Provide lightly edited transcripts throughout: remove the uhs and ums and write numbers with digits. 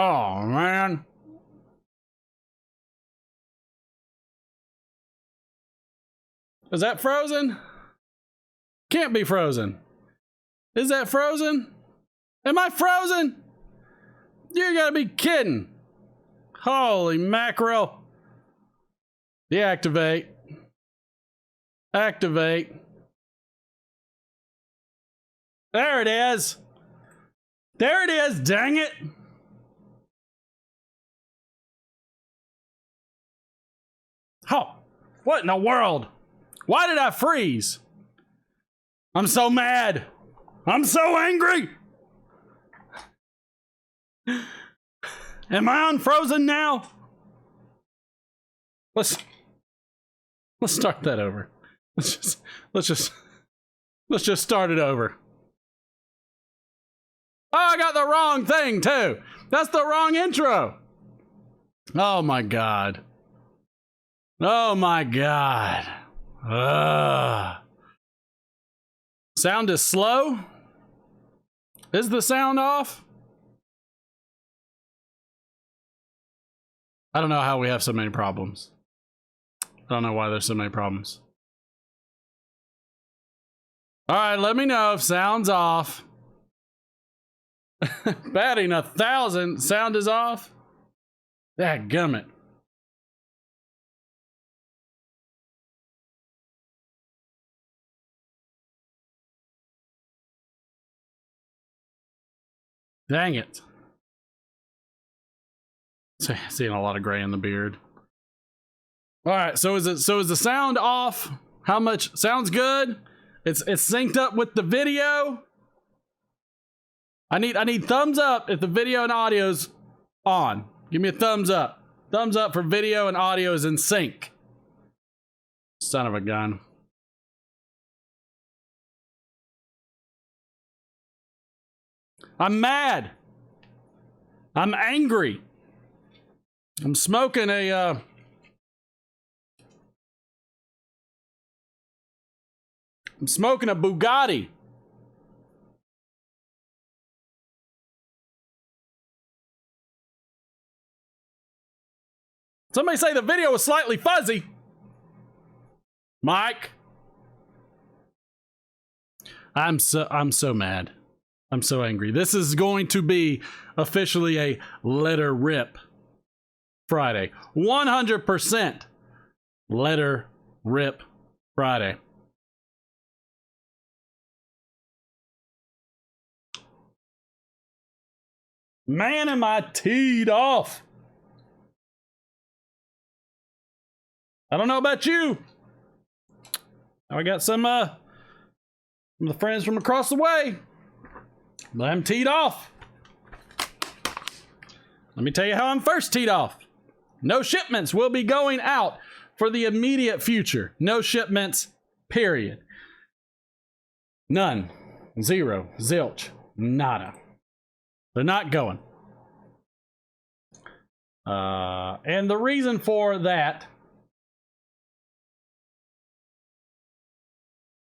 Oh, man. Is that frozen? Can't be frozen. Is that frozen? Am I frozen? You gotta be kidding. Holy mackerel. Deactivate. Activate. There it is. There it is, dang it. Oh, what in the world? Why did I freeze? I'm so mad. I'm so angry. Am I unfrozen now? Let's start that over. Let's just start it over. Oh, I got the wrong thing too. That's the wrong intro. Oh my God. Oh my God. Sound is slow? Is the sound off? I don't know how we have so many problems. I don't know why there's so many problems. All right, let me know if sound's off. Batting 1,000, sound is off? Dadgummit. Dang it. Seeing a lot of gray in the beard. All right, so is the sound off? How much? Sounds good. It's synced up with the video. I need thumbs up if the video and audio's on. Give me a thumbs up. Thumbs up for video and audio is in sync. Son of a gun. I'm mad. I'm angry. I'm smoking a Bugatti. Somebody say the video was slightly fuzzy. Mike. I'm so mad. I'm so angry. This is going to be officially a let her rip Friday. 100% let her rip Friday. Man, am I teed off. I don't know about you. I got some of the friends from across the way. But I'm teed off. Let me tell you how I'm first teed off. No shipments will be going out for the immediate future. No shipments, period. None. Zero. Zilch. Nada. They're not going. And the reason for that,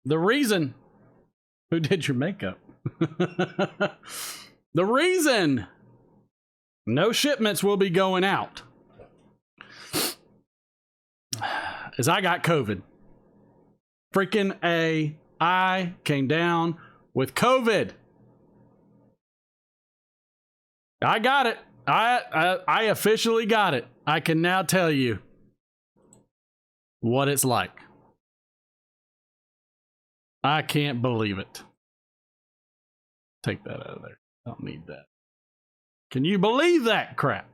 who did your makeup? The reason no shipments will be going out is I got COVID. Freaking A. I came down with COVID. I got it. I officially got it. I can now tell you what it's like. I can't believe it. Take that out of there. I don't need that. Can you believe that crap?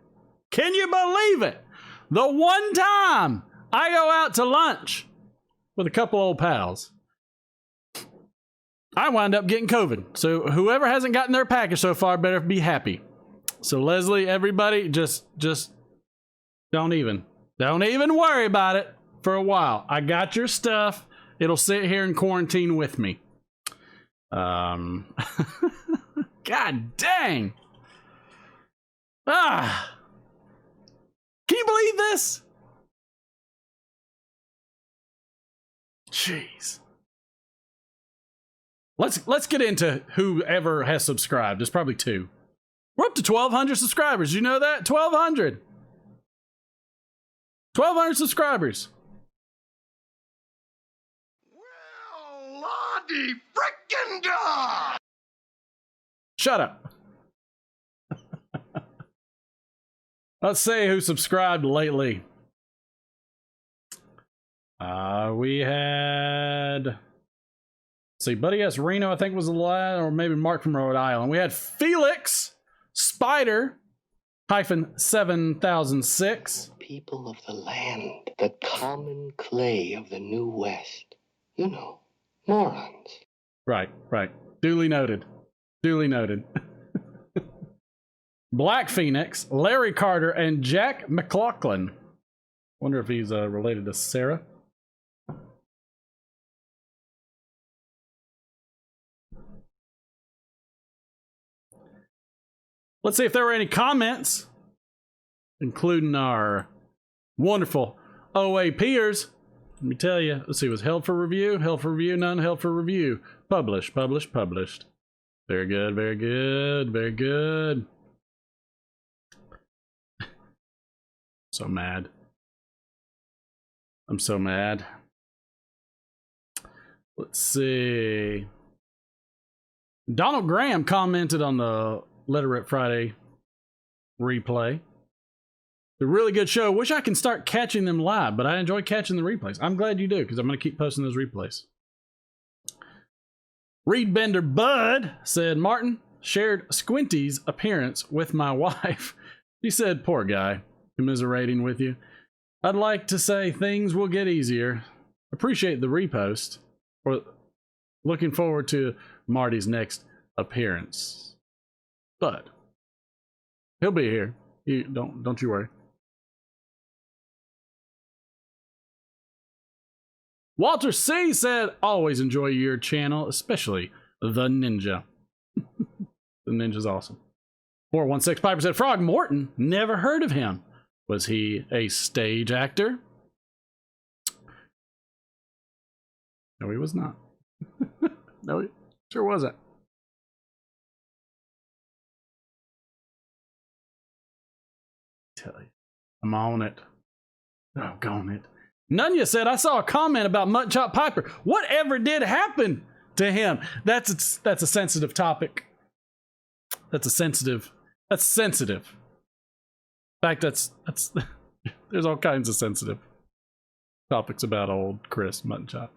Can you believe it? The one time I go out to lunch with a couple old pals, I wind up getting COVID. So whoever hasn't gotten their package so far better be happy. So Leslie, everybody, just don't even worry about it for a while. I got your stuff. It'll sit here in quarantine with me. God dang. Can you believe this? Jeez. Let's get into whoever has subscribed. There's probably two. We're up to 1,200 subscribers. You know that? 1,200. 1,200 subscribers. Well, Lottie frickin' da! Shut up. Let's see who subscribed lately. We had... see, Buddy S. Reno, I think was the last, or maybe Mark from Rhode Island. We had Felix Spider -7006. People of the land, the common clay of the New West. You know, morons. Right. Duly noted. Duly noted. Black Phoenix, Larry Carter, and Jack McLaughlin. Wonder if he's related to Sarah. Let's see if there were any comments, including our wonderful OAPers. Let me tell you. Let's see. Was held for review? Held for review? None held for review. Published. Very good. Very good. So mad. I'm so mad. Let's see. Donald Graham commented on the Literate Friday replay. A really good show. Wish I can start catching them live, but I enjoy catching the replays. I'm glad you do, because I'm going to keep posting those replays. Reed Bender Bud said, Martin shared Squinty's appearance with my wife. He said, poor guy, commiserating with you. I'd like to say things will get easier. Appreciate the repost. Or looking forward to Marty's next appearance. But he'll be here. Don't you worry. Walter C said, always enjoy your channel, especially the Ninja. The Ninja's awesome. 416 Piper said, Frog Morton, never heard of him. Was he a stage actor? No, he was not. No, he sure wasn't. Tell you, I'm on it. Doggone it. Nunya said, I saw a comment about Mutton Chop Piper. Whatever did happen to him? That's a sensitive topic. That's sensitive. In fact, that's there's all kinds of sensitive topics about old Chris Mutton Chop.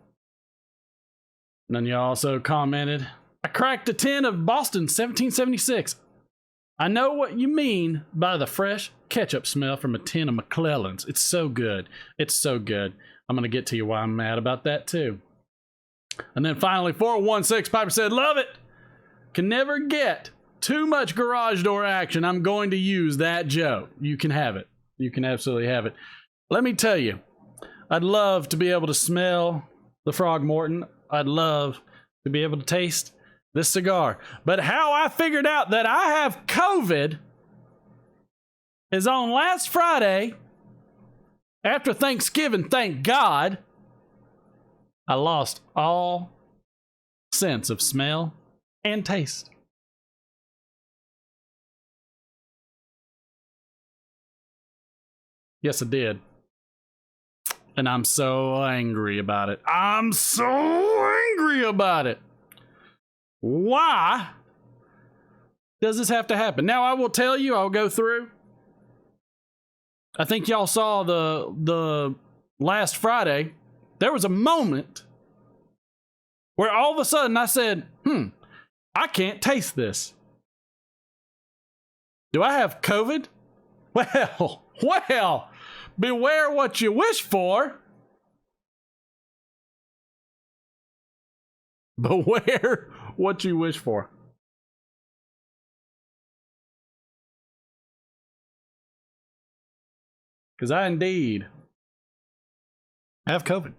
Nunya also commented, I cracked a tin of Boston 1776. I know what you mean by the fresh ketchup smell from a tin of McClellan's. It's so good. It's so good. I'm going to get to you why I'm mad about that too. And then finally, 416 Piper said, love it. Can never get too much garage door action. I'm going to use that joke. You can have it. You can absolutely have it. Let me tell you, I'd love to be able to smell the Frog Morton. I'd love to be able to taste this cigar. But how I figured out that I have COVID is on last Friday, after Thanksgiving, thank God, I lost all sense of smell and taste. Yes, I did. And I'm so angry about it. I'm so angry about it. Why does this have to happen? Now, I will tell you, I'll go through. I think y'all saw the last Friday. There was a moment where all of a sudden I said, I can't taste this. Do I have COVID? Well, beware what you wish for. Beware what you wish for. Because I indeed have COVID.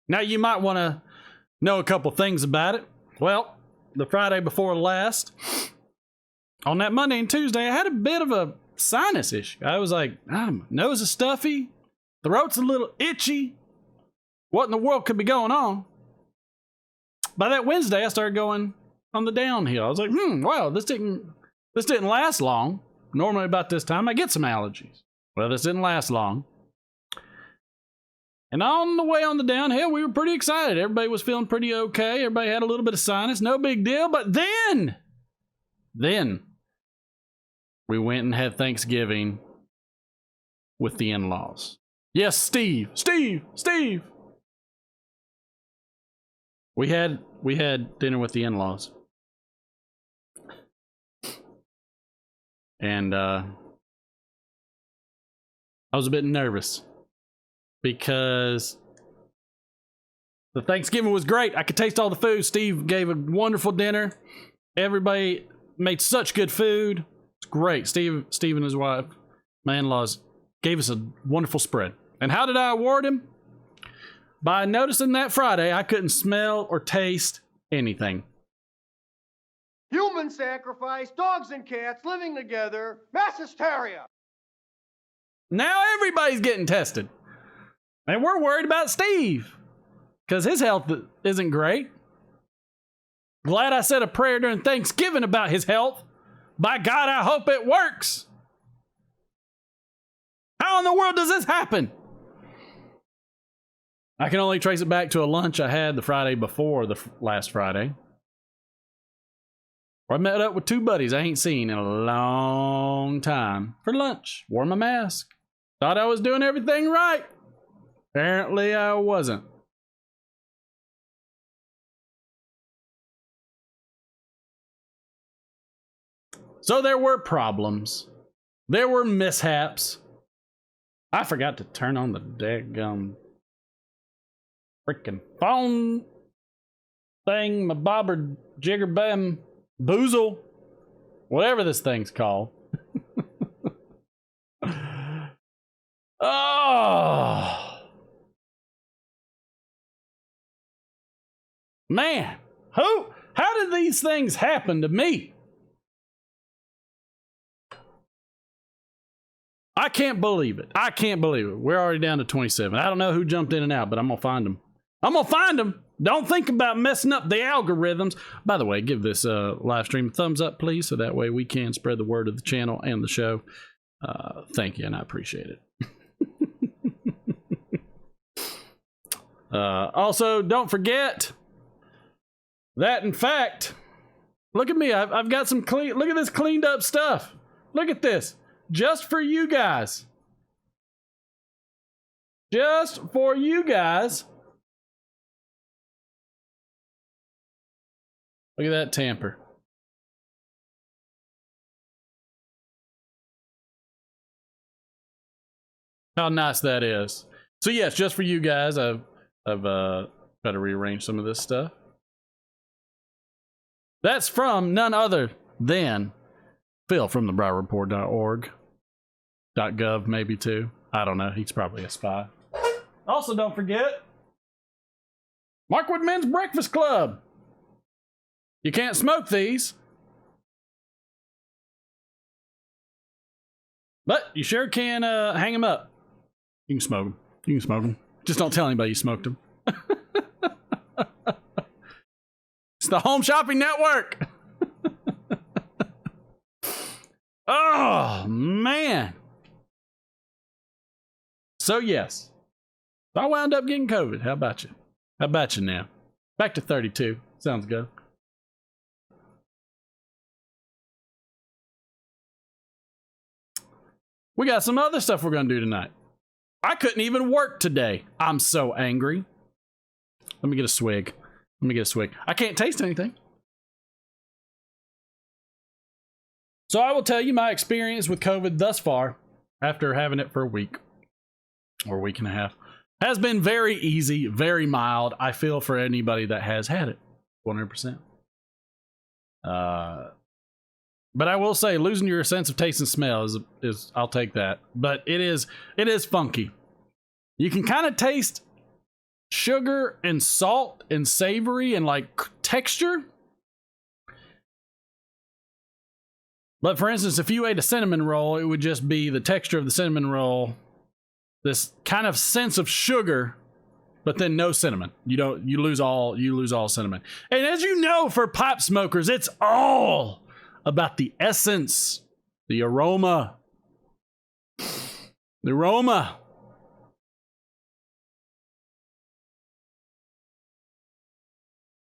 Now you might want to know a couple things about it. Well, the Friday before last, on that Monday and Tuesday, I had a bit of a sinus issue. I was like, my nose is stuffy, throat's a little itchy. What in the world could be going on? by that Wednesday, I started going on the downhill. I was like, wow, this didn't last long. Normally about this time, I get some allergies. Well, this didn't last long. And on the way on the downhill, we were pretty excited. Everybody was feeling pretty okay. Everybody had a little bit of sinus. No big deal. But then we went and had Thanksgiving with the in-laws. Yes, Steve. We had dinner with the in-laws. And I was a bit nervous because the Thanksgiving was great. I could taste all the food. Steve gave a wonderful dinner. Everybody made such good food. It's great. Steve and his wife, my in-laws, gave us a wonderful spread. And how did I award him? By noticing that Friday, I couldn't smell or taste anything. Human sacrifice, dogs and cats living together, mass hysteria. Now everybody's getting tested. And we're worried about Steve because his health isn't great. Glad I said a prayer during Thanksgiving about his health. By God, I hope it works. How in the world does this happen? I can only trace it back to a lunch I had the Friday before the last Friday. I met up with two buddies I ain't seen in a long time for lunch. Wore my mask. Thought I was doing everything right. Apparently I wasn't. So there were problems. There were mishaps. I forgot to turn on the daggum freaking phone thing, my bobber jigger bam boozle, whatever this thing's called. Oh man, how did these things happen to me? I can't believe it. We're already down to 27. I don't know who jumped in and out, but I'm gonna find them. Don't think about messing up the algorithms. By the way, give this live stream a thumbs up, please, so that way we can spread the word of the channel and the show. Thank you, and I appreciate it. Also, don't forget that, in fact, look at me. I've got some clean. Look at this cleaned up stuff. Look at this. Just for you guys. Just for you guys. Look at that tamper. How nice that is. So yes, just for you guys, I've got to rearrange some of this stuff. That's from none other than Phil from thebriarreport.org. .gov maybe too. I don't know. He's probably a spy. Also, don't forget Markwood Men's Breakfast Club. You can't smoke these, but you sure can hang them up. You can smoke them. Just don't tell anybody you smoked them. It's the Home Shopping Network. Oh man. So yes, I wound up getting COVID. How about you now? Back to 32. Sounds good. We got some other stuff we're going to do tonight. I couldn't even work today. I'm so angry. Let me get a swig. I can't taste anything. So I will tell you my experience with COVID thus far, after having it for a week or a week and a half, has been very easy, very mild. I feel for anybody that has had it, 100%. But I will say, losing your sense of taste and smell is I'll take that. But it is funky. You can kind of taste sugar and salt and savory and like texture. But for instance, if you ate a cinnamon roll, it would just be the texture of the cinnamon roll, this kind of sense of sugar, but then no cinnamon. You lose all cinnamon. And as you know, for pipe smokers, it's all about the essence, the aroma. The aroma.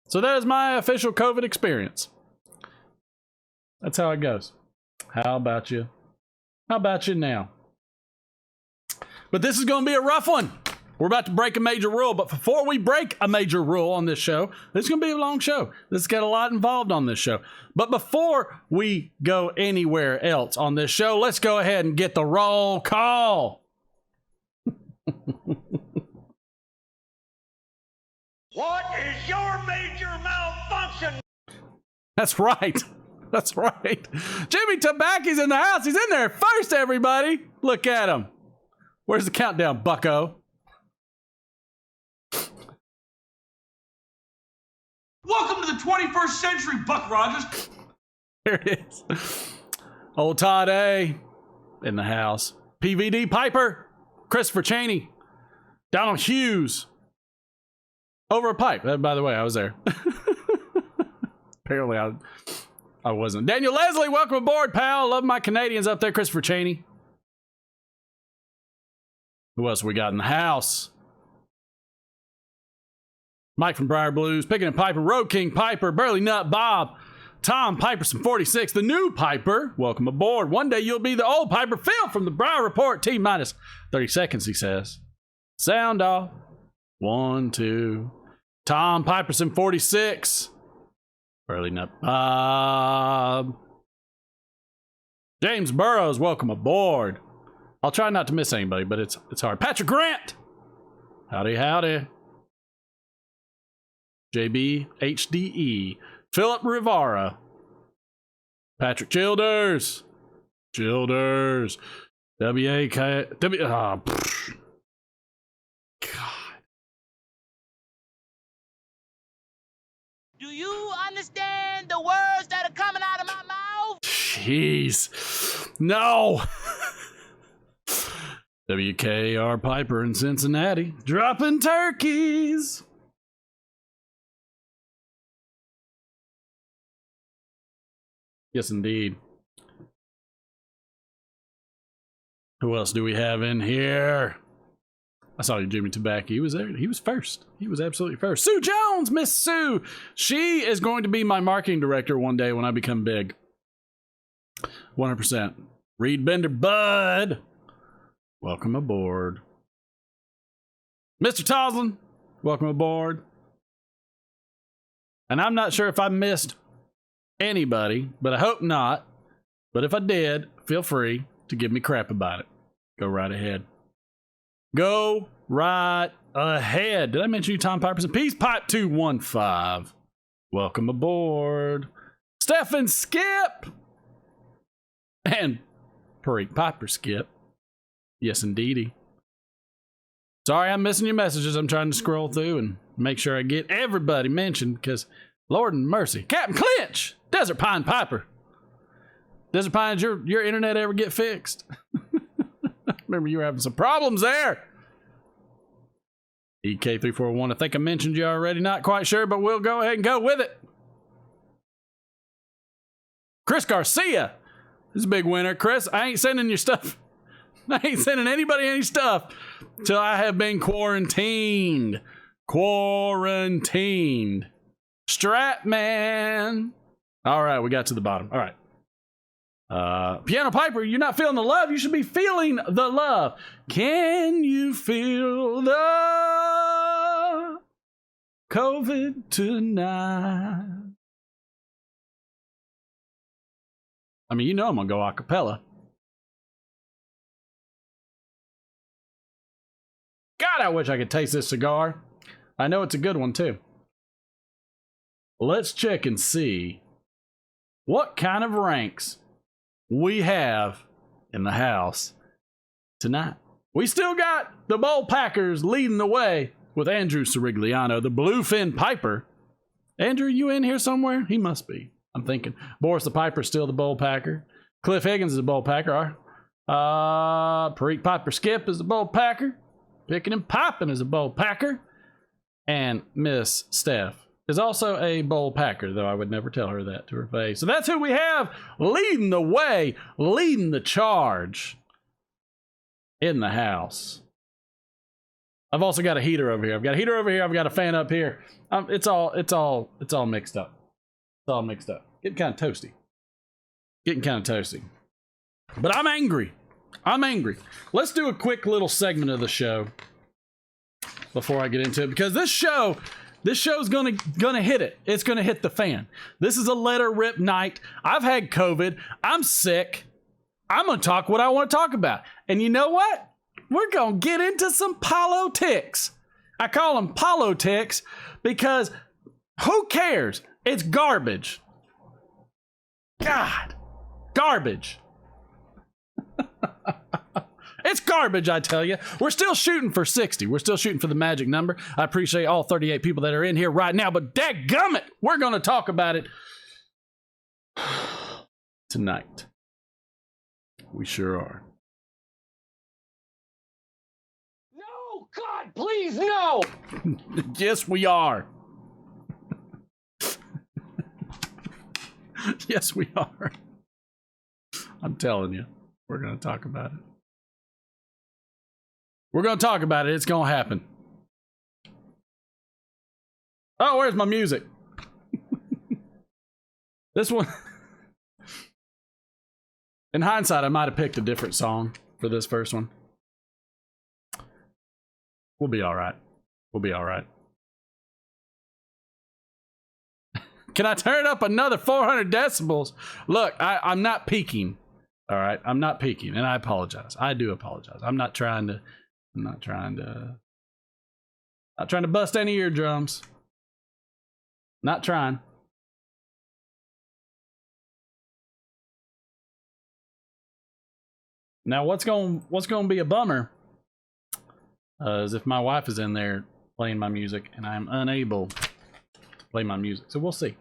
So that is my official COVID experience. That's how it goes. How about you? How about you now? But this is going to be a rough one. We're about to break a major rule, but before we break a major rule on this show, this is going to be a long show. This has got a lot involved on this show. But before we go anywhere else on this show, let's go ahead and get the roll call. What is your major malfunction? That's right. That's right. Jimmy Tobacco's in the house. He's in there first, everybody. Look at him. Where's the countdown, bucko? Welcome to the 21st century, Buck Rogers. Here it is. Old Todd A. in the house. PVD Piper. Christopher Cheney. Donald Hughes. Over a pipe. By the way, I was there. Apparently I wasn't. Daniel Leslie, welcome aboard, pal. Love my Canadians up there. Christopher Cheney. Who else we got in the house? Mike from Briar Blues, Picking and Piper, Road King Piper, Burley Nut Bob, Tom Piperson 46, the new Piper. Welcome aboard. One day you'll be the old Piper. Phil from the Briar Report, T minus 30 seconds, he says. Sound off. 1, 2. Tom Piperson 46. Burley Nut Bob. James Burrows, welcome aboard. I'll try not to miss anybody, but it's hard. Patrick Grant. Howdy, howdy. JB HDE. Philip Rivara. Patrick Childers. Childers. WAK. God. Do you understand the words that are coming out of my mouth? Jeez. No. WKR Piper in Cincinnati. Dropping turkeys. Yes, indeed. Who else do we have in here? I saw you, Jimmy Tobacco. He was there. He was first. He was absolutely first. Sue Jones, Miss Sue. She is going to be my marketing director one day when I become big. 100%. Reed Bender Bud. Welcome aboard. Mr. Toslin, welcome aboard. And I'm not sure if I missed anybody, but I hope not. But if I did, feel free to give me crap about it. Go right ahead. Go right ahead. Did I mention you, Tom Piperson? Peace Pipe 215. Welcome aboard. Stephen Skip. And Perique Piper Skip. Yes, indeedy. Sorry, I'm missing your messages. I'm trying to scroll through and make sure I get everybody mentioned because, Lord and mercy. Captain Clinch. Desert Pine Piper. Desert Pine, did your internet ever get fixed? Remember you were having some problems there. EK341, I think I mentioned you already. Not quite sure, but we'll go ahead and go with it. Chris Garcia. This is a big winner. Chris, I ain't sending your stuff. I ain't sending anybody any stuff till I have been quarantined. Quarantined. Stratman. All right, we got to the bottom. All right. Piano Piper, you're not feeling the love. You should be feeling the love. Can you feel the COVID tonight? I mean, you know I'm going to go a cappella. God, I wish I could taste this cigar. I know it's a good one, too. Let's check and see what kind of ranks we have in the house tonight. We still got the Bull Packers leading the way with Andrew Sirigliano, the Bluefin Piper. Andrew, you in here somewhere? He must be. I'm thinking. Boris the Piper's still the Bull Packer. Cliff Higgins is the Bull Packer. Perique Piper Skip is the Bull Packer. Picking and Popping is the Bull Packer. And Miss Steph is also a bold Packer, though I would never tell her that to her face. So that's who we have leading the way, leading the charge in the house. I've also got a heater over here. I've got a heater over here. I've got a fan up here. It's all mixed up. It's all mixed up. Getting kind of toasty. But I'm angry. Let's do a quick little segment of the show before I get into it, because this show's gonna hit it. It's gonna hit the fan. This is a let her rip night. I've had COVID. I'm sick. I'm gonna talk what I want to talk about. And you know what? We're gonna get into some politics. I call them politics because who cares? It's garbage. God, garbage. It's garbage, I tell you. We're still shooting for 60. We're still shooting for the magic number. I appreciate all 38 people that are in here right now, but dadgummit, we're going to talk about it tonight. We sure are. No, God, please, no! Yes, we are. Yes, we are. I'm telling you, we're going to talk about it. We're going to talk about it. It's going to happen. Oh, where's my music? This one. In hindsight, I might have picked a different song for this first one. We'll be all right. We'll be all right. Can I turn it up another 400 decibels? Look, I'm not peaking. All right, I'm not peaking, and I apologize. I do apologize. I'm not trying to bust any eardrums. Not trying. Now, what's going to be a bummer is if my wife is in there playing my music and I'm unable to play my music. So we'll see.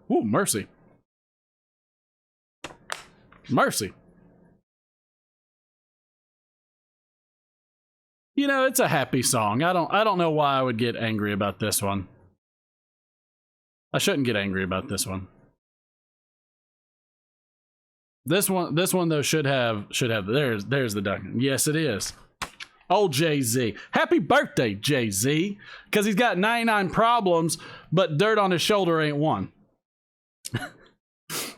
Ooh, mercy. Mercy. You know, it's a happy song. I don't know why I would get angry about this one. I shouldn't get angry about this one. This one though should have there's the duck. Yes, it is. Old Jay-Z. Happy birthday, Jay-Z. Because he's got 99 problems, but dirt on his shoulder ain't one.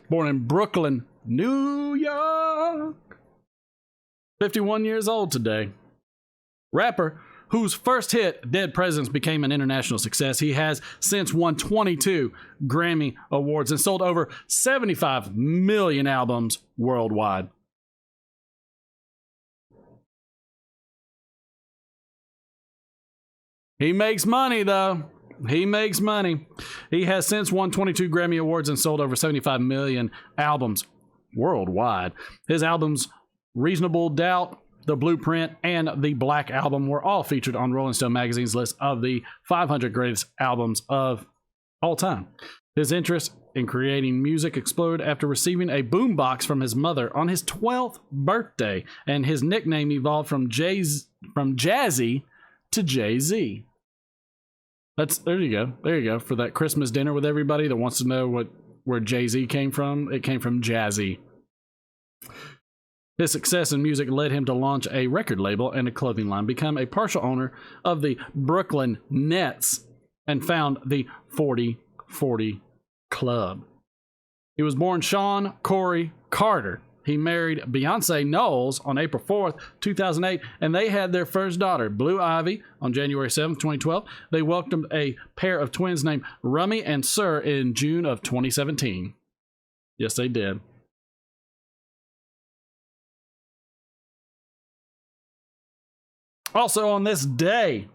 Born in Brooklyn, New York. 51 years old today. Rapper whose first hit, Dead Presidents, became an international success. He has since won 22 Grammy Awards and sold over 75 million albums worldwide. He makes money, though. He makes money. He has since won 22 Grammy Awards and sold over 75 million albums worldwide. His albums, Reasonable Doubt, The Blueprint, and The Black Album were all featured on Rolling Stone magazine's list of the 500 greatest albums of all time. His interest in creating music exploded after receiving a boombox from his mother on his 12th birthday, and his nickname evolved from Jazzy to Jay-Z. There you go. For that Christmas dinner with everybody that wants to know where Jay-Z came from, it came from Jazzy. His success in music led him to launch a record label and a clothing line, become a partial owner of the Brooklyn Nets, and found the 40/40 Club. He was born Sean Corey Carter. He married Beyonce Knowles on April 4th, 2008, and they had their first daughter, Blue Ivy, on January 7th, 2012. They welcomed a pair of twins named Rummy and Sir in June of 2017. Yes, they did. Also on this day,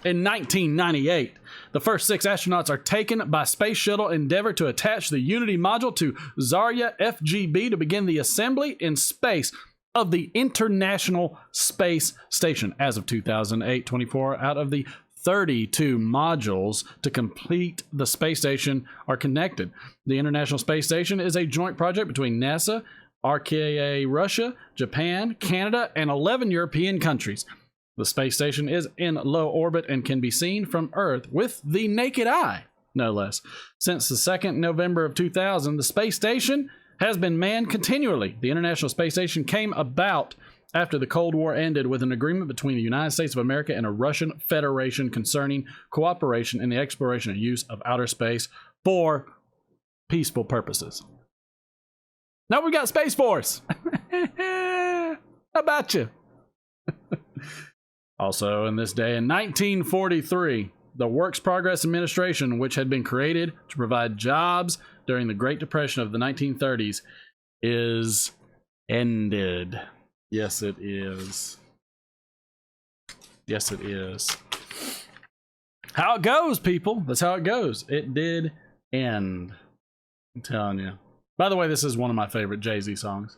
in 1998, the first 6 astronauts are taken by Space Shuttle Endeavour to attach the Unity module to Zarya FGB to begin the assembly in space of the International Space Station. As of 2008, 24 out of the 32 modules to complete the space station are connected. The International Space Station is a joint project between NASA, RKA Russia, Japan, Canada, and 11 European countries. The space station is in low orbit and can be seen from Earth with the naked eye, no less. Since the 2nd November of 2000, the space station has been manned continually. The International Space Station came about after the Cold War ended with an agreement between the United States of America and a Russian Federation concerning cooperation in the exploration and use of outer space for peaceful purposes. Now we got Space Force. How about you? Also, in this day, in 1943, the Works Progress Administration, which had been created to provide jobs during the Great Depression of the 1930s, is ended. Yes, it is. Yes, it is. How it goes, people. That's how it goes. It did end. I'm telling you. By the way, this is one of my favorite Jay-Z songs.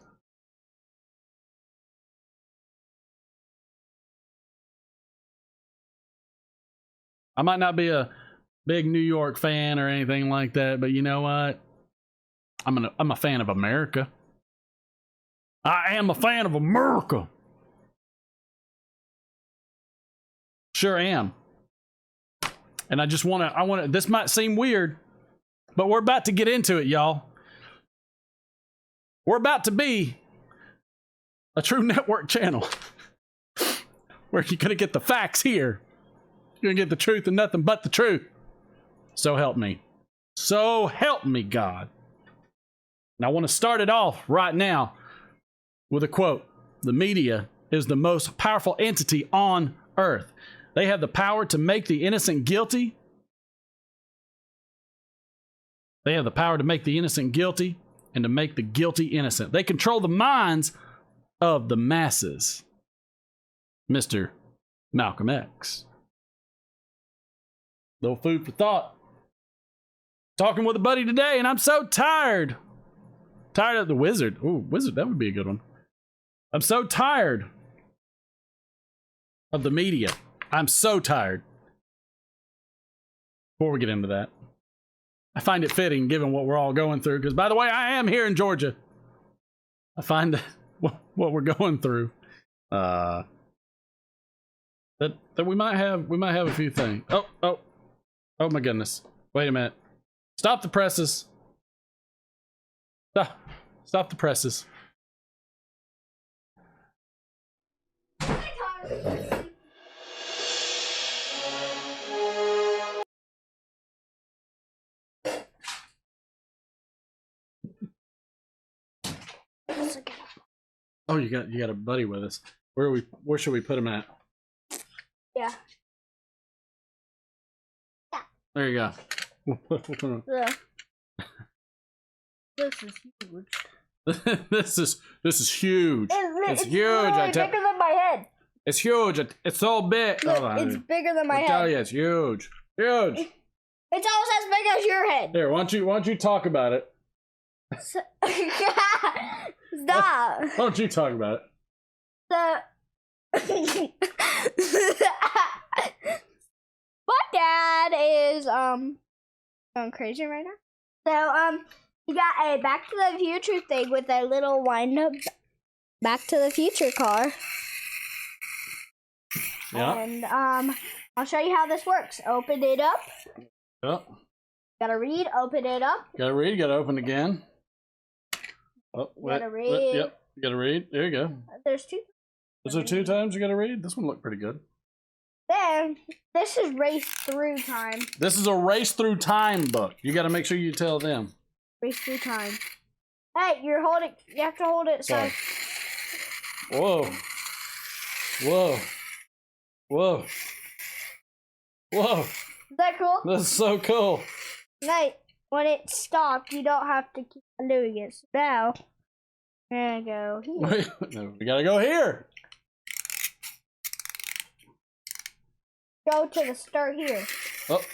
I might not be a big New York fan or anything like that, but you know what? I'm a fan of America. I am a fan of America. Sure am. And I just want to, this might seem weird, but we're about to get into it, y'all. We're about to be a true network channel where you're going to get the facts here. You're going to get the truth and nothing but the truth. So help me. So help me, God. And I want to start it off right now with a quote. The media is the most powerful entity on earth. They have the power to make the innocent guilty. They have the power to make the innocent guilty and to make the guilty innocent. They control the minds of the masses. Mr. Malcolm X. Little food for thought. Talking with a buddy today, and I'm so tired. Tired of the Wizard. Ooh, Wizard, that would be a good one. I'm so tired of the media. I'm so tired. Before we get into that, I find it fitting given what we're all going through, because by the way, I am here in Georgia. I find that what we're going through, that we might have a few things. Oh my goodness. Wait a minute. Stop the presses. Stop the presses. Oh, you got a buddy with us. Where should we put him at? Yeah. There you go. Yeah. This is huge. this is huge. It's huge. It's bigger than my head. It's huge. It's so big. Look, it's bigger than my head. Tell you, it's huge. Huge. It's almost as big as your head. Here, why don't you talk about it? Stop. Why don't you talk about it? My dad is going crazy right now. So he got a Back to the Future thing with a little wind up Back to the Future car. Yeah. And I'll show you how this works. Open it up. Yep. Gotta read. Open it up. Gotta read. Gotta open again. Oh, wait, gotta read. Yep. You gotta read. There you go. There's two. Is there 2 times you gotta read? This one looked pretty good. Then this is race through time. This is a race through time book. You gotta make sure you tell them. Race through time. Hey, you're holding. You have to hold it. Sorry. Whoa. Whoa. Whoa. Whoa. Is that cool? This is so cool. Right. When it stopped, you don't have to keep on doing it. So now, I'm gonna go here. Wait, no, we gotta go here. Go to the start here.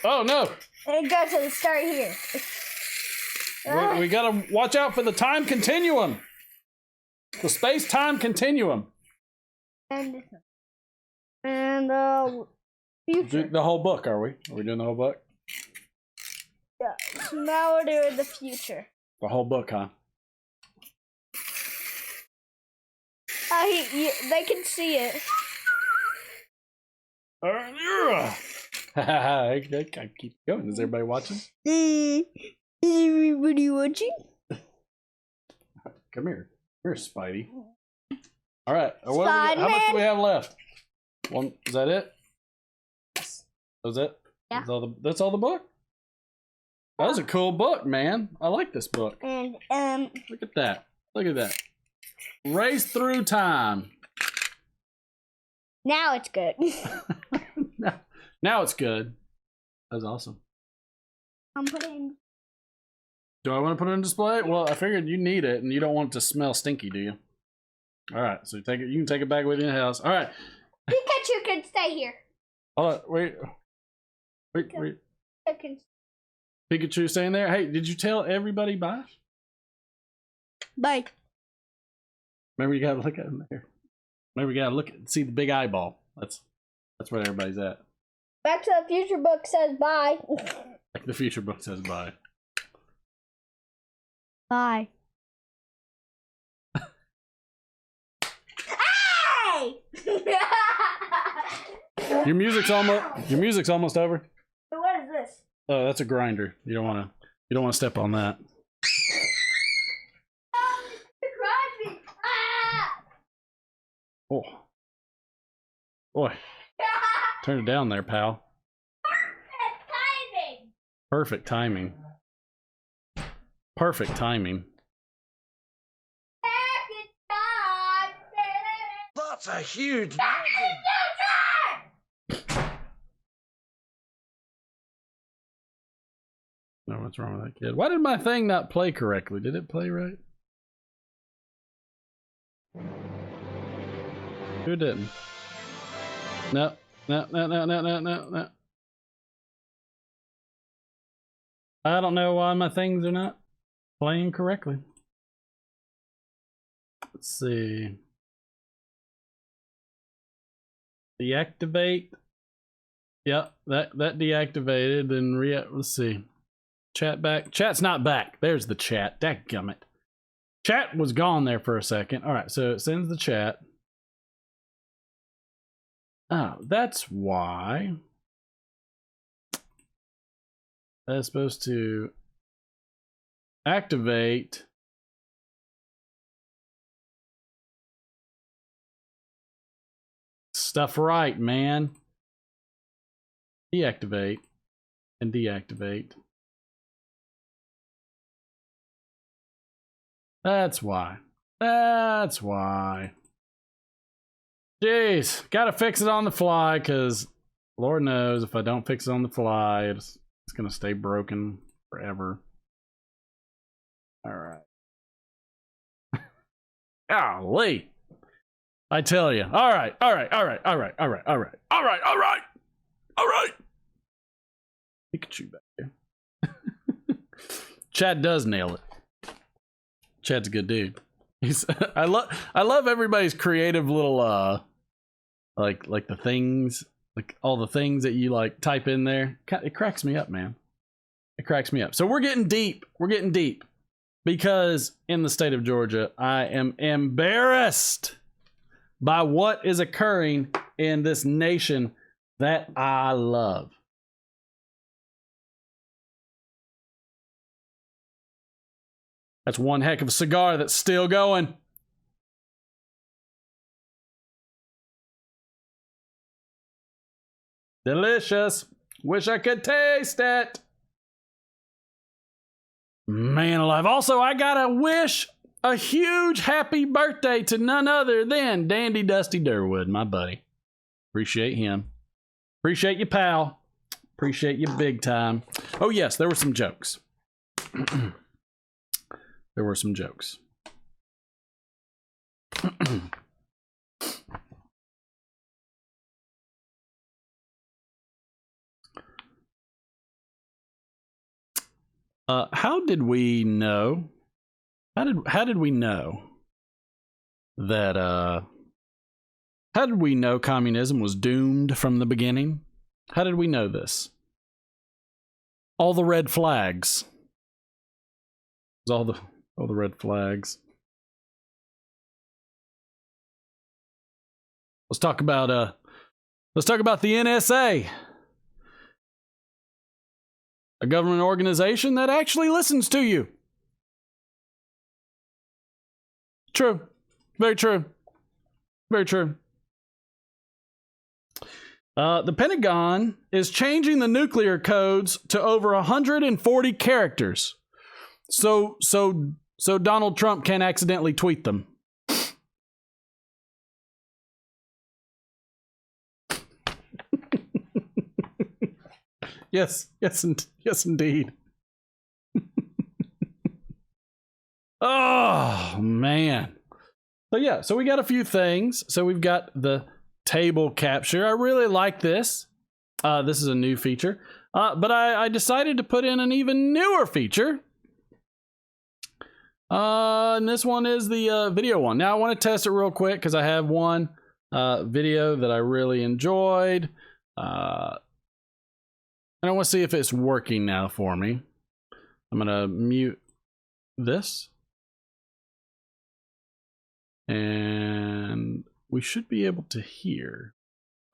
Oh no. And go to the start here. We gotta watch out for the time continuum. The space-time continuum. And the future. The whole book, are we? Are we doing the whole book? Yeah. So now we're doing the future. The whole book, huh? They can see it. All right. I keep going. Is everybody watching? Is everybody watching? Come here. Here's Spidey. All right. How much do we have left? One. Is that it? Was it? Yeah. That's all the book? That was a cool book, man. I like this book. And Look at that. Look at that. Race Through Time. now it's good. Now it's good. That was awesome. I'm putting. Do I want to put it in display? Well, I figured you need it and you don't want it to smell stinky, do you? All right, so you can take it back with you in the house. All right. Pikachu can stay here. Hold on, wait. Pikachu staying there. Hey, did you tell everybody bye? Bye. Remember, you gotta look at him there. Remember, you gotta see the big eyeball. That's where everybody's at. Back to the Future book says bye. Like the future book says bye. Bye. Hey! Your music's almost over. What is this? Oh, that's a grinder. You don't want to step on that. Oh. Boy. Turn it down there, pal. Perfect timing. Perfect timing. That's a huge. No, what's wrong with that kid? Why did my thing not play correctly? Did it play right? Who didn't? No. I don't know why my things are not playing correctly. Let's see. Deactivate. Yep, that deactivated. Then let's see. Chat back. Chat's not back. There's the chat. Dadgummit. Chat was gone there for a second. All right, so it sends the chat. Oh, that's why. That's supposed to activate. Stuff right, man. Deactivate and deactivate. That's why. That's why. Jeez, gotta fix it on the fly, because Lord knows if I don't fix it on the fly, it's gonna stay broken forever. All right. Golly. I tell you. All right. Pikachu back here. Chad does nail it. Chad's a good dude. I love everybody's creative little like the things, like all the things that you like type in there. It cracks me up, man. It cracks me up. So we're getting deep. We're getting deep because in the state of Georgia, I am embarrassed by what is occurring in this nation that I love. That's one heck of a cigar that's still going. Delicious. Wish I could taste it. Man alive. Also, I gotta wish a huge happy birthday to none other than Dandy Dusty Durwood, my buddy. Appreciate him. Appreciate you, pal. Appreciate you big time. Oh, yes, there were some jokes. There were some jokes. How did we know? How did we know that how did we know communism was doomed from the beginning? How did we know this? All the red flags. All the red flags. Let's talk about the NSA, a government organization that actually listens to you. True. Very true. Very true. The Pentagon is changing the nuclear codes to over 140 characters. So Donald Trump can't accidentally tweet them. Yes, indeed. Oh, man. So we got a few things. So we've got the table capture. I really like this. This is a new feature. But I decided to put in an even newer feature. And this one is the video one. Now I want to test it real quick because I have one video that I really enjoyed. And I want to see if it's working now for me. I'm going to mute this. And we should be able to hear.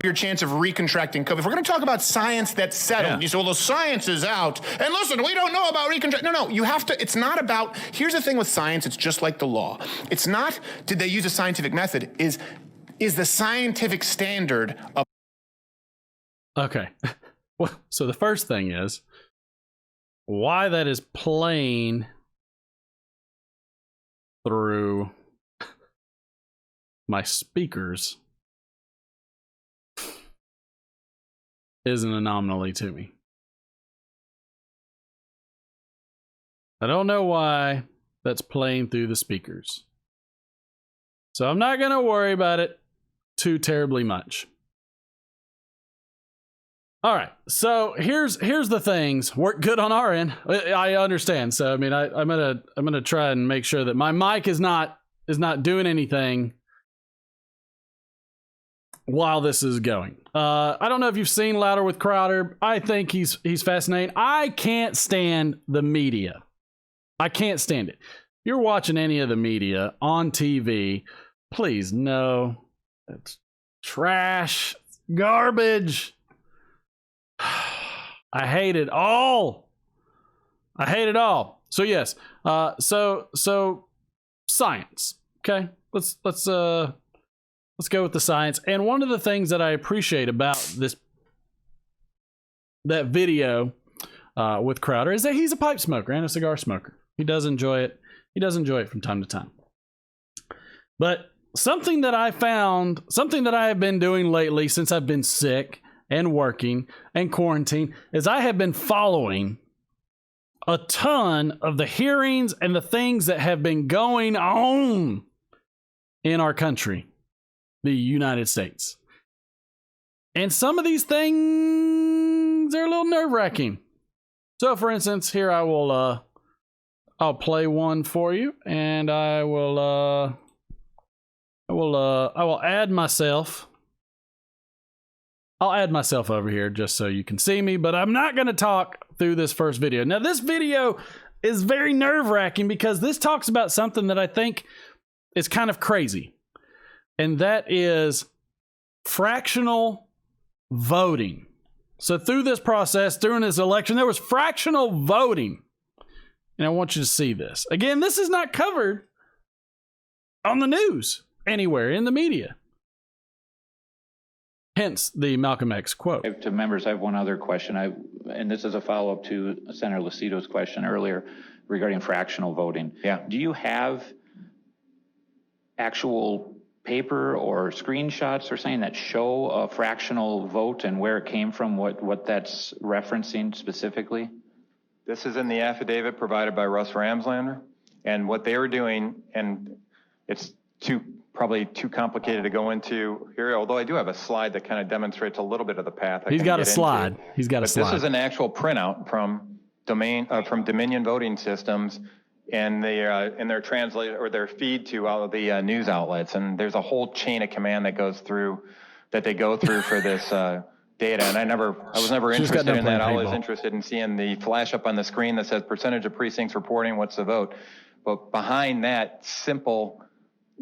Your chance of recontracting COVID. If we're going to talk about science that's settled, you say, well, the science is out. And listen, we don't know about recontract. No, you have to. It's not about. Here's the thing with science. It's just like the law. It's not, did they use a scientific method? Is the scientific standard of. Okay. Well, so the first thing is why that is playing through my speakers is an anomaly to me. I don't know why that's playing through the speakers. So I'm not going to worry about it too terribly much. All right, so here's the things. Work good on our end. I understand. So I mean, I'm gonna try and make sure that my mic is not doing anything while this is going. I don't know if you've seen Louder with Crowder. I think he's fascinating. I can't stand the media. I can't stand it. If you're watching any of the media on TV, please no. It's trash, garbage. I hate it all. I hate it all. So yes. So science. Okay. Let's go with the science. And one of the things that I appreciate about that video with Crowder is that he's a pipe smoker and a cigar smoker. He does enjoy it. He does enjoy it from time to time. But something that I found, something that I have been doing lately since I've been sick and working and quarantine, is I have been following a ton of the hearings and the things that have been going on in our country, the United States. And some of these things are a little nerve-wracking. So for instance, here I will I'll play one for you, and I will add myself. I'll add myself over here just so you can see me, but I'm not going to talk through this first video. Now, this video is very nerve-wracking because this talks about something that I think is kind of crazy, and that is fractional voting. So through this process, during this election, there was fractional voting, and I want you to see this. Again, this is not covered on the news anywhere in the media. Hence the Malcolm X quote. To members, I have one other question. And this is a follow-up to Senator Lucido's question earlier regarding fractional voting. Yeah. Do you have actual paper or screenshots or something that show a fractional vote and where it came from, what that's referencing specifically? This is in the affidavit provided by Russ Ramslander. And what they were doing, and it's probably too complicated to go into here, although I do have a slide that kind of demonstrates a little bit of the path. He's got a slide. He's got a slide. This is an actual printout from Dominion Voting Systems, and their translate or their feed to all of the news outlets. And there's a whole chain of command that they go through for this data. And I was never interested in that. I was interested in seeing the flash up on the screen that says percentage of precincts reporting what's the vote. But behind that simple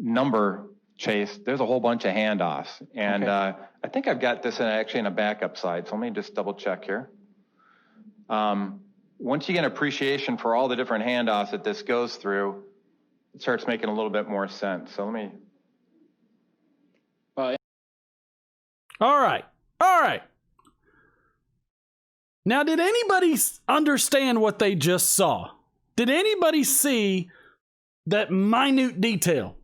number Chase, there's a whole bunch of handoffs. And Okay. I think I've got this in a backup slide. So let me just double check here. Once you get an appreciation for all the different handoffs that this goes through, it starts making a little bit more sense. So let me. All right. All right. Now, did anybody understand what they just saw? Did anybody see that minute detail?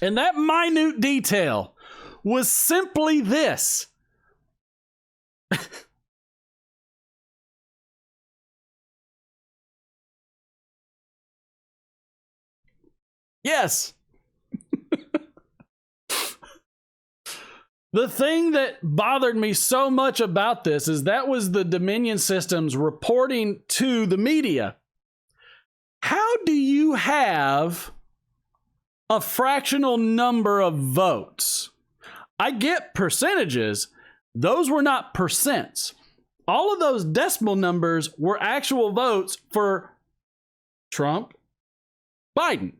And that minute detail was simply this. Yes. The thing that bothered me so much about this is that was the Dominion systems reporting to the media. How do you have a fractional number of votes? I get percentages. Those were not percents. All of those decimal numbers were actual votes for Trump, Biden.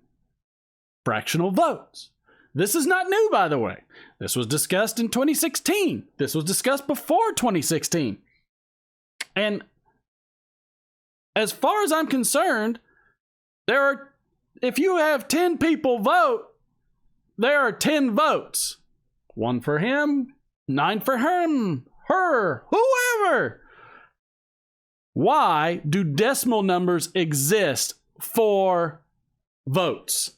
Fractional votes. This is not new, by the way. This was discussed in 2016. This was discussed before 2016. And as far as I'm concerned, if you have 10 people vote, there are 10 votes. 1 for him, 9 for him, her, whoever. Why do decimal numbers exist for votes?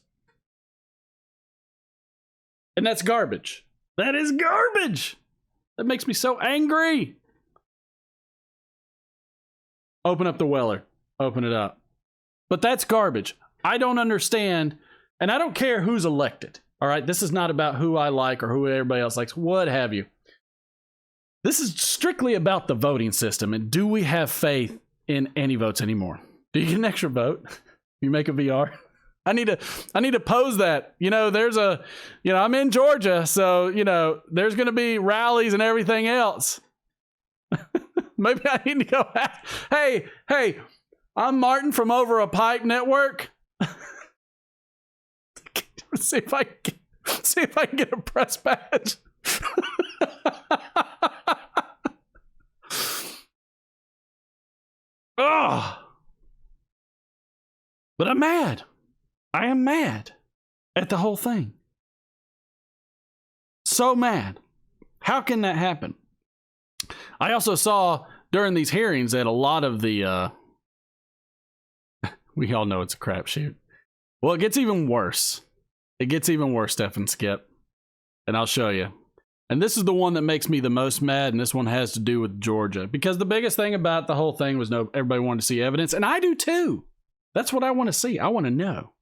And that's garbage. That is garbage. That makes me so angry. Open up the Weller. Open it up. But that's garbage. I don't understand. And I don't care who's elected. All right. This is not about who I like or who everybody else likes. What have you. This is strictly about the voting system. And do we have faith in any votes anymore? Do you get an extra vote? You make a VR? I need to pose that. I'm in Georgia, so, there's going to be rallies and everything else. Maybe I need to go, hey, I'm Martin from Over a Pipe Network. see if I can get a press badge. Oh. But I'm mad. I am mad at the whole thing. So mad. How can that happen? I also saw during these hearings that a lot of the we all know it's a crapshoot. Well, it gets even worse. It gets even worse, Steph and Skip. And I'll show you. And this is the one that makes me the most mad, and this one has to do with Georgia. Because the biggest thing about the whole thing was everybody wanted to see evidence, and I do too. That's what I want to see. I want to know.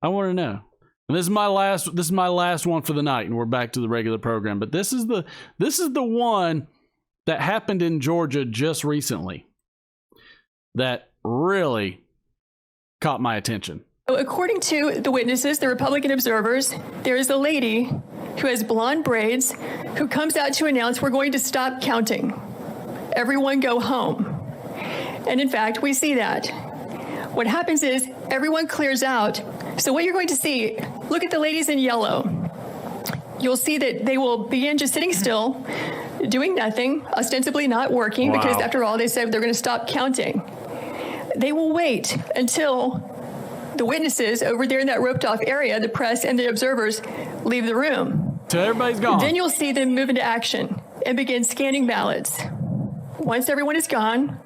And this is my last one for the night, and we're back to the regular program. But this is the one that happened in Georgia just recently that really caught my attention. According to the witnesses, the Republican observers, there is a lady who has blonde braids who comes out to announce we're going to stop counting. Everyone go home. And in fact, we see that. What happens is everyone clears out. So what you're going to see, look at the ladies in yellow. You'll see that they will begin just sitting still, doing nothing, ostensibly not working, because after all, they said they're going to stop counting. They will wait until the witnesses over there in that roped off area, the press and the observers, leave the room. Till everybody's gone. Then you'll see them move into action and begin scanning ballots. Once everyone is gone,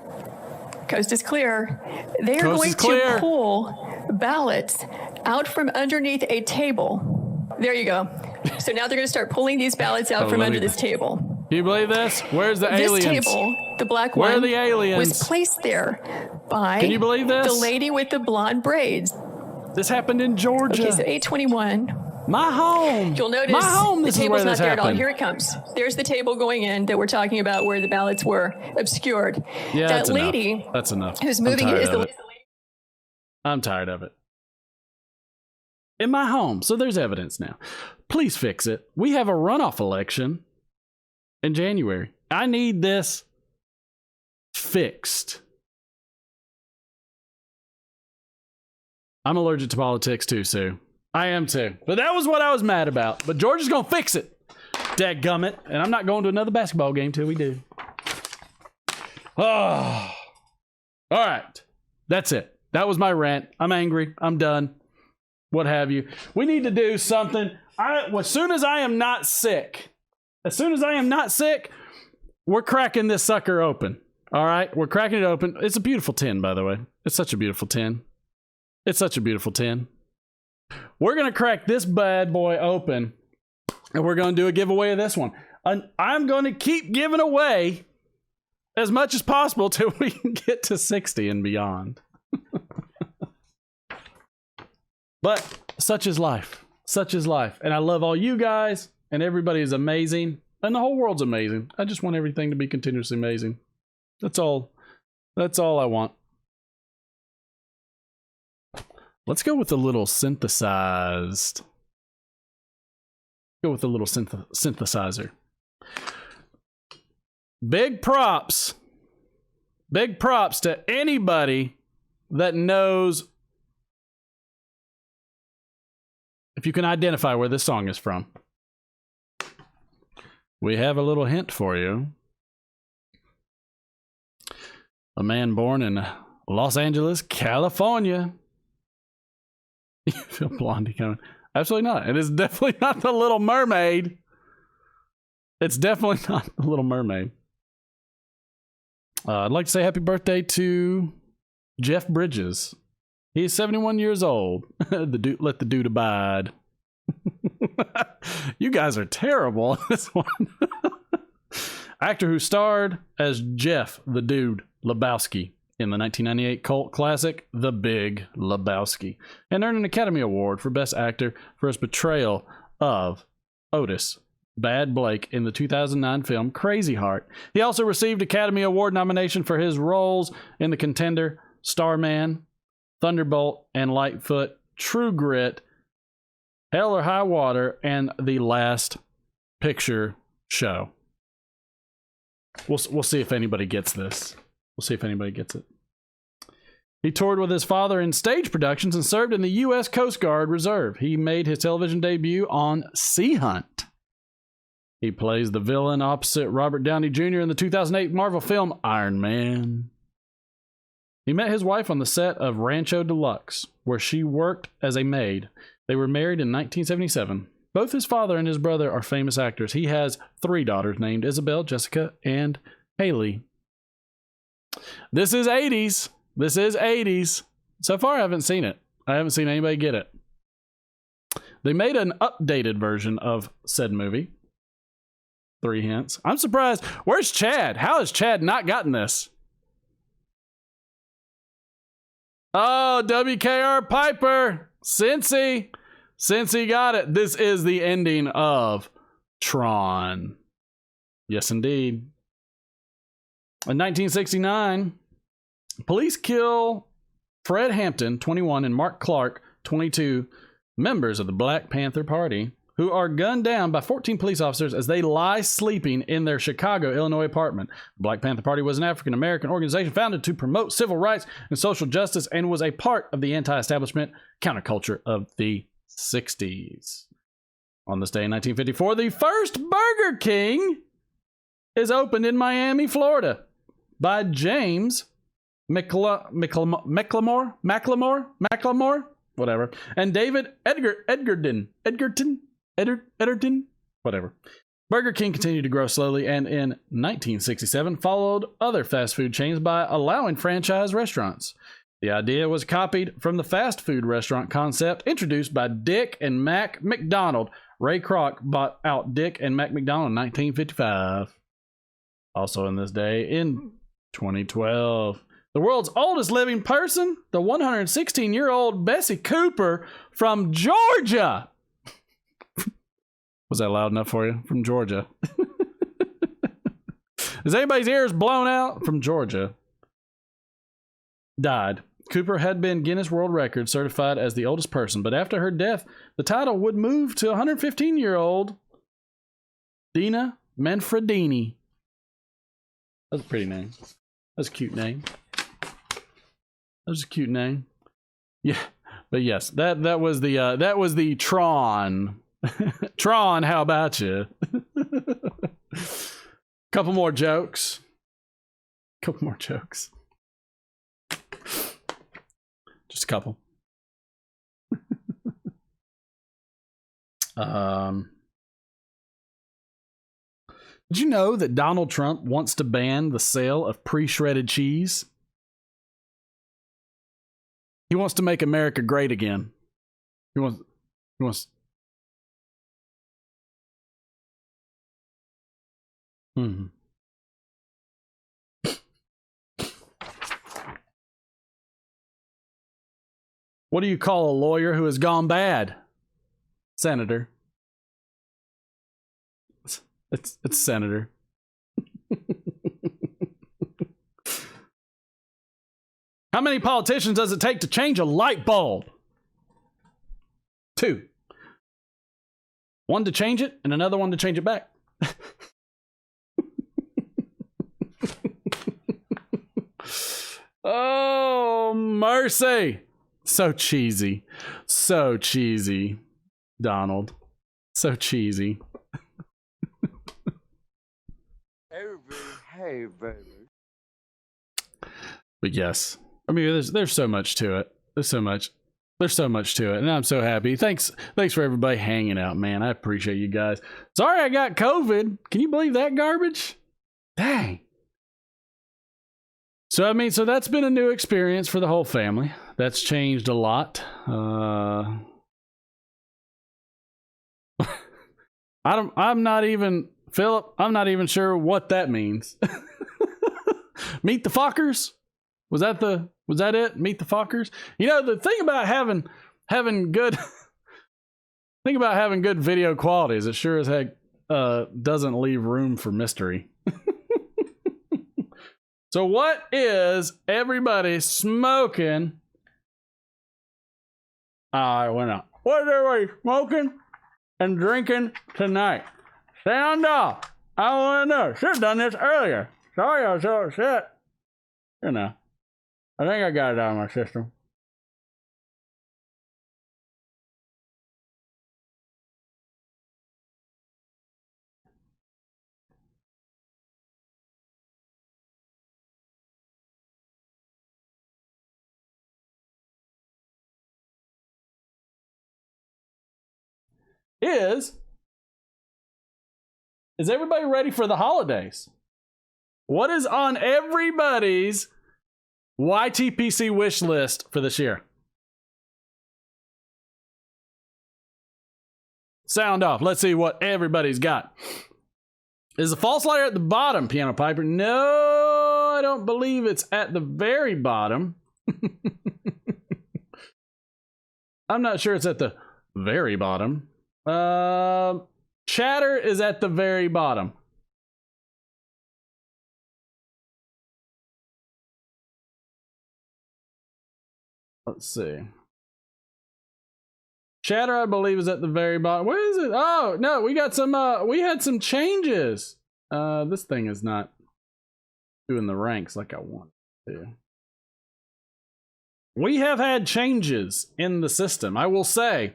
coast is clear, they are going to pull ballots out from underneath a table. There you go. So now they're going to start pulling these ballots out from under this table. Do you believe this? Where's the aliens? This table, the black Where one, are the aliens? was placed there by Can you believe this? the lady with the blonde braids. This happened in Georgia. Okay, so 821. My home. You'll notice My home. This the is where table's not this there at all. happened. Here it comes. There's the table going in that we're talking about where the ballots were obscured. Yeah, that that's lady enough. That's enough. who's moving I'm is tired the of it. I'm tired of it. In my home. So there's evidence now. Please fix it. We have a runoff election in January. I need this fixed. I'm allergic to politics too, Sue. I am too. But that was what I was mad about. But Georgia's going to fix it. Dadgummit. And I'm not going to another basketball game till we do. Oh. All right. That's it. That was my rant. I'm angry. I'm done. What have you. We need to do something. As soon as I am not sick, we're cracking this sucker open. All right? We're cracking it open. It's a beautiful tin, by the way. It's such a beautiful tin. We're going to crack this bad boy open, and we're going to do a giveaway of this one. And I'm going to keep giving away as much as possible till we can get to 60 and beyond. But such is life. Such is life. And I love all you guys, and everybody is amazing, and the whole world's amazing. I just want everything to be continuously amazing. That's all I want. Let's go with a little synthesized. Go with a little synthesizer. Big props to anybody that knows, if you can identify where this song is from. We have a little hint for you. A man born in Los Angeles, California. You feel Blondie coming? Absolutely not. It is definitely not The Little Mermaid. It's definitely not The Little Mermaid. I'd like to say happy birthday to Jeff Bridges. He's 71 years old. Let the dude abide. You guys are terrible on this one. Actor who starred as Jeff the Dude Lebowski in the 1998 cult classic The Big Lebowski, and earned an Academy Award for Best Actor for his portrayal of Otis Bad Blake in the 2009 film Crazy Heart. He also received Academy Award nomination for his roles in The Contender, Starman, Thunderbolt and Lightfoot, True Grit, Hell or High Water, and The Last Picture Show. We'll see if anybody gets this. We'll see if anybody gets it. He toured with his father in stage productions and served in the U.S. Coast Guard Reserve. He made his television debut on Sea Hunt. He plays the villain opposite Robert Downey Jr. in the 2008 Marvel film Iron Man. He met his wife on the set of Rancho Deluxe, where she worked as a maid. They were married in 1977. Both his father and his brother are famous actors. He has 3 daughters named Isabel, Jessica, and Haley. This is 80s. This is 80s. So far, I haven't seen it. I haven't seen anybody get it. They made an updated version of said movie. 3 hints. I'm surprised. Where's Chad? How has Chad not gotten this? Oh, WKR Piper. Cincy got it. This is the ending of Tron. Yes, indeed. In 1969, police kill Fred Hampton, 21, and Mark Clark, 22, members of the Black Panther Party, who are gunned down by 14 police officers as they lie sleeping in their Chicago, Illinois apartment. The Black Panther Party was an African-American organization founded to promote civil rights and social justice and was a part of the anti-establishment counterculture of the 60s. On this day in 1954, the first Burger King is opened in Miami, Florida by James Macklemore, whatever, and David Edgerton, whatever. Burger King continued to grow slowly, and in 1967 followed other fast food chains by allowing franchise restaurants. The idea was copied from the fast food restaurant concept introduced by Dick and Mac McDonald. Ray Kroc bought out Dick and Mac McDonald in 1955. Also on this day, in 2012, the world's oldest living person, the 116-year-old Bessie Cooper from Georgia. Was that loud enough for you? From Georgia. Is anybody's ears blown out? From Georgia. Died. Cooper had been Guinness World Record certified as the oldest person, but after her death, the title would move to 115-year-old Dina Manfredini. That's a pretty name. That's a cute name. That's a cute name. Yeah. But yes, that was the Tron. Tron, how about you? Couple more jokes. Just a couple. Did you know that Donald Trump wants to ban the sale of pre-shredded cheese? He wants to make America great again. He wants. What do you call a lawyer who has gone bad? Senator. It's senator. How many politicians does it take to change a light bulb? 2. One to change it and another one to change it back. Oh, mercy. So cheesy. So cheesy, Donald. So cheesy. Hey, baby. But yes, I mean, there's so much to it. There's so much to it, and I'm so happy. Thanks for everybody hanging out, man. I appreciate you guys. Sorry I got COVID. Can you believe that garbage? Dang. So I mean, so that's been a new experience for the whole family. That's changed a lot. I'm not even Philip. I'm not even sure what that means. Meet the Fockers? Was that it? Meet the Fockers? You know, the thing about having good video quality is it sure as heck doesn't leave room for mystery. So what is everybody smoking? I went out. What is everybody smoking and drinking tonight? Sound off. I want to know. Should have done this earlier. Sorry I was so upset. You know, I think I got it out of my system. Is everybody ready for the holidays? What is on everybody's YTPC wish list for this year? Sound off. Let's see what everybody's got. Is the false lighter at the bottom, Piano Piper? No, I don't believe it's at the very bottom. I'm not sure it's at the very bottom. Chatter is at the very bottom. Let's see. Chatter, I believe, is at the very bottom. Where is it? Oh, no, we got some, we had some changes. This thing is not doing the ranks like I want it to. We have had changes in the system. I will say,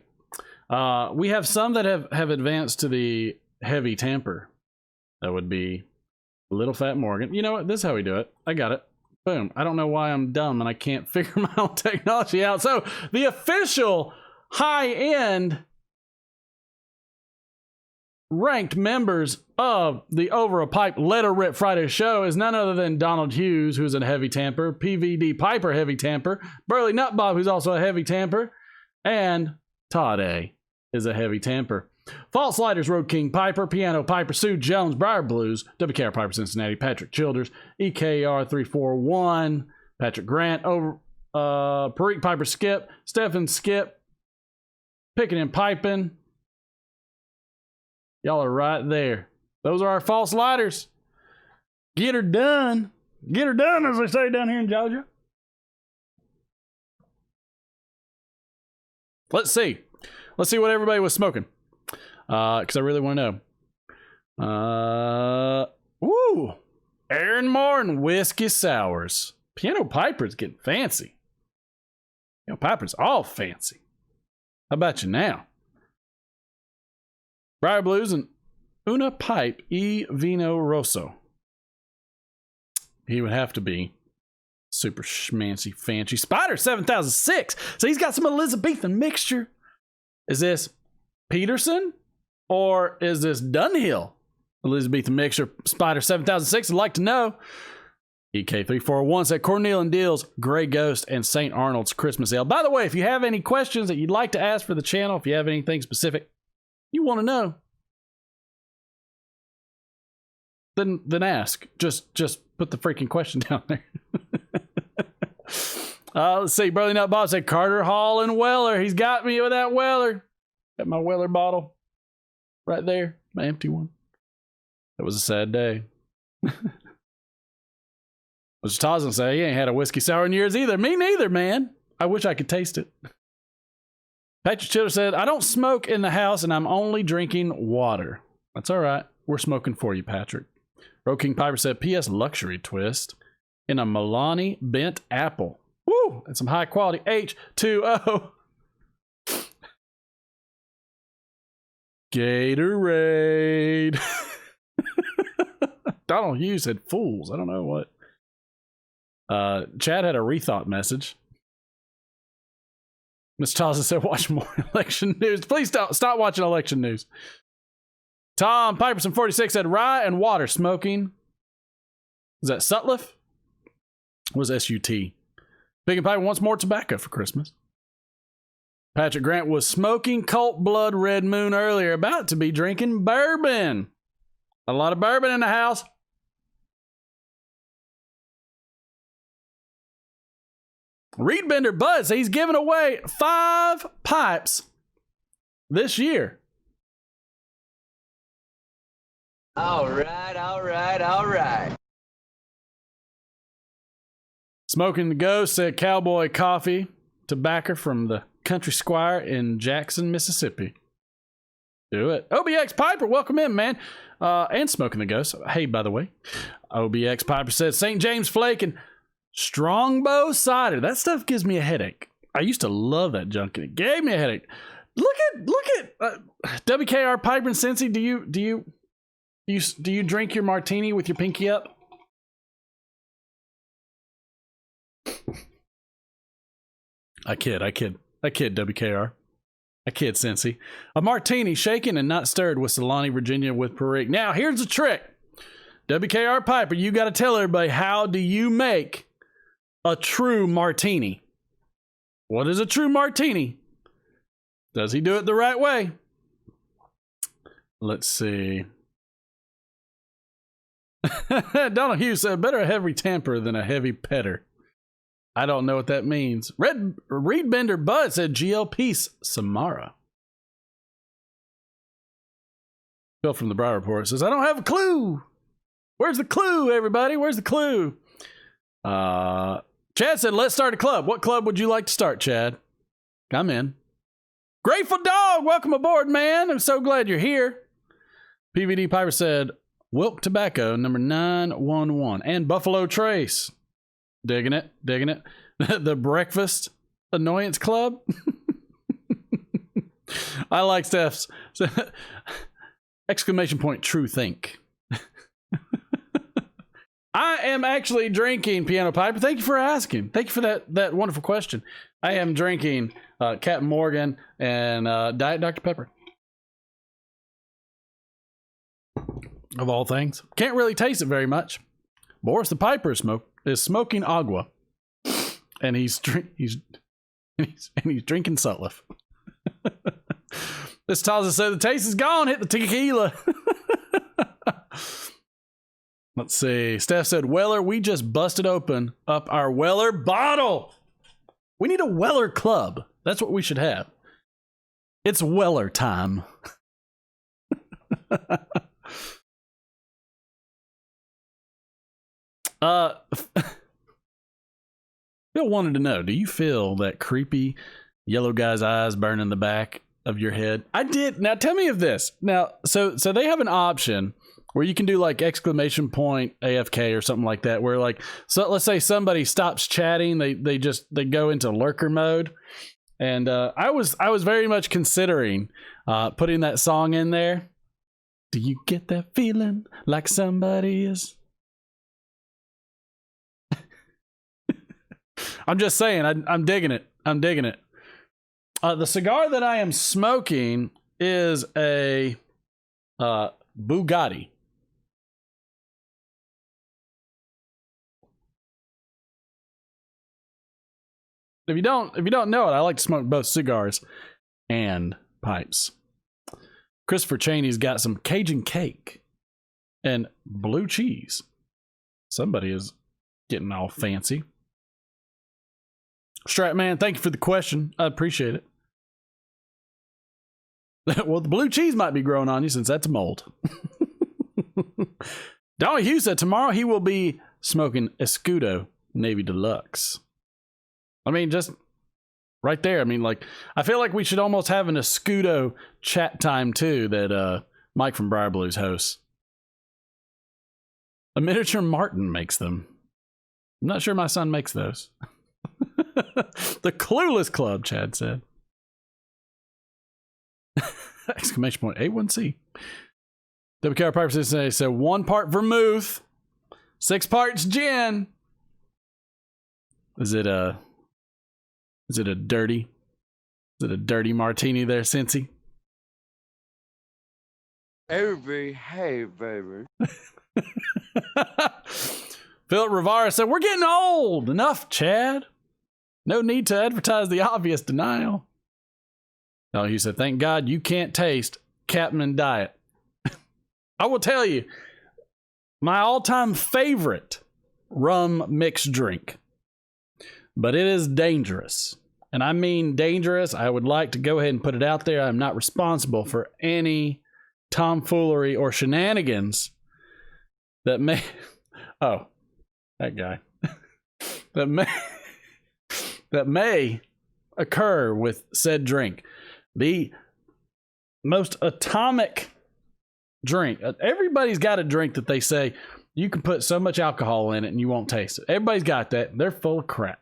we have some that have advanced to the heavy tamper. That would be Little Fat Morgan. You know what? This is how we do it. I got it. Boom. I don't know why I'm dumb and I can't figure my own technology out. So the official high-end ranked members of the Over a Pipe Let Her Rip Friday show is none other than Donald Hughes, who's a heavy tamper, PVD Piper, heavy tamper, Burley Nutbob, who's also a heavy tamper, and Todd A is a heavy tamper. False Lighters, Road King Piper, Piano Piper, Sue Jones, Briar Blues, WKR Piper Cincinnati, Patrick Childers, EKR 341, Patrick Grant, over Perique Piper Skip, Stephen Skip, Picking and Piping. Y'all are right there. Those are our false lighters. Get her done. Get her done, as they say down here in Georgia. Let's see. Let's see what everybody was smoking. Because I really want to know. Woo! Aaron Martin Whiskey Sours. Piano Piper's getting fancy. You know, Piper's all fancy. How about you now? Briar Blues and Una Pipe e Vino Rosso. He would have to be super schmancy, fancy. Spider 7006. So he's got some Elizabethan mixture. Is this Peterson or is this Dunhill? Elizabethan mixture. Spider 7006 would like to know. EK341 said Cornell and Deal's Grey Ghost and St. Arnold's Christmas Ale. By the way, if you have any questions that you'd like to ask for the channel, if you have anything specific you want to know, then ask. Just put the freaking question down there. Let's see. Brother Nut Bob said Carter Hall and Weller. He's got me with that Weller. Got my Weller bottle right there, my empty one. It was a sad day. Mr. Tozan say he ain't had a whiskey sour in years either. Me neither, man. I wish I could taste it. Patrick Chiller said, I don't smoke in the house and I'm only drinking water. That's all right. We're smoking for you, Patrick. Roe King Piper said, P.S. luxury twist in a Milani bent apple. Woo! And some high quality H2O. Gatorade. Donald Hughes said fools. I don't know what. Chad had a rethought message. Mr. Towson said, watch more election news. Please stop watching election news. Tom Piperson 46 said, rye and water smoking. Is that Sutliff? Was S-U-T. Big and Piper wants more tobacco for Christmas. Patrick Grant was smoking Colt Blood Red Moon earlier, about to be drinking bourbon. A lot of bourbon in the house. Reed Bender Bud says he's giving away 5 pipes this year. All right. Smoking the Ghost said Cowboy Coffee tobacco from the Country Squire in Jackson, Mississippi. Do it. OBX Piper, welcome in, man. And Smoking the Ghost. Hey, by the way, OBX Piper said St. James Flake and Strongbow cider. That stuff gives me a headache. I used to love that junk, and it gave me a headache. Look at WKR Piper and Cincy. Do you drink your martini with your pinky up? I kid, WKR. I kid, Cincy. A martini shaken and not stirred with Solani, Virginia with Perique. Now, here's the trick. WKR Piper, you got to tell everybody, how do you make a true martini? What is a true martini? Does he do it the right way? Let's see. Donald Hughes said, better a heavy tamper than a heavy petter. I don't know what that means. Reed Bender Bud said GLP Samara. Bill from the Briar Report says, I don't have a clue. Where's the clue, everybody? Where's the clue? Chad said, let's start a club. What club would you like to start, Chad? I'm in. Grateful Dog, welcome aboard, man. I'm so glad you're here. PVD Piper said, Wilk Tobacco, number 911. And Buffalo Trace. Digging it. The Breakfast Annoyance Club. I like Steph's. Exclamation point, true think. I am actually drinking, Piano Piper. Thank you for asking. Thank you for that wonderful question. I am drinking Captain Morgan and Diet Dr. Pepper. Of all things. Can't really taste it very much. Boris the Piper is smoking agua. And he's drinking Sutliff. This Taza said the taste is gone. Hit the tequila. Let's see. Steph said, Weller, we just busted open up our Weller bottle. We need a Weller club. That's what we should have. It's Weller time. Bill wanted to know, do you feel that creepy yellow guy's eyes burn in the back of your head? I did. Now tell me of this. Now, so they have an option where you can do like exclamation point AFK or something like that, where like, so let's say somebody stops chatting, they go into lurker mode. And I was very much considering putting that song in there. Do you get that feeling like somebody is? I'm just saying, I'm digging it. I'm digging it. The cigar that I am smoking is a Bugatti. If you don't know it, I like to smoke both cigars and pipes. Christopher Cheney's got some Cajun cake and blue cheese. Somebody is getting all fancy. Stratman, thank you for the question. I appreciate it. Well, the blue cheese might be growing on you since that's a mold. Donnie Hughes said tomorrow he will be smoking Escudo Navy Deluxe. I mean, just right there. I mean, like, I feel like we should almost have an Escudo chat time too that Mike from Briar Blues hosts. A miniature Martin makes them. I'm not sure my son makes those. The Clueless Club, Chad said. Exclamation point A1C. WKR Piper said 1 part vermouth, 6 parts gin. Is it a dirty martini there, Cincy? Everybody, hey, baby. Philip Rivara said, we're getting old. Enough, Chad. No need to advertise the obvious denial. Oh, he said, thank God you can't taste Captain Diet. I will tell you, my all-time favorite rum mixed drink. But it is dangerous. And I mean dangerous. I would like to go ahead and put it out there. I'm not responsible for any tomfoolery or shenanigans that may... Oh, that guy. that may occur with said drink. The most atomic drink. Everybody's got a drink that they say you can put so much alcohol in it and you won't taste it. Everybody's got that. They're full of crap.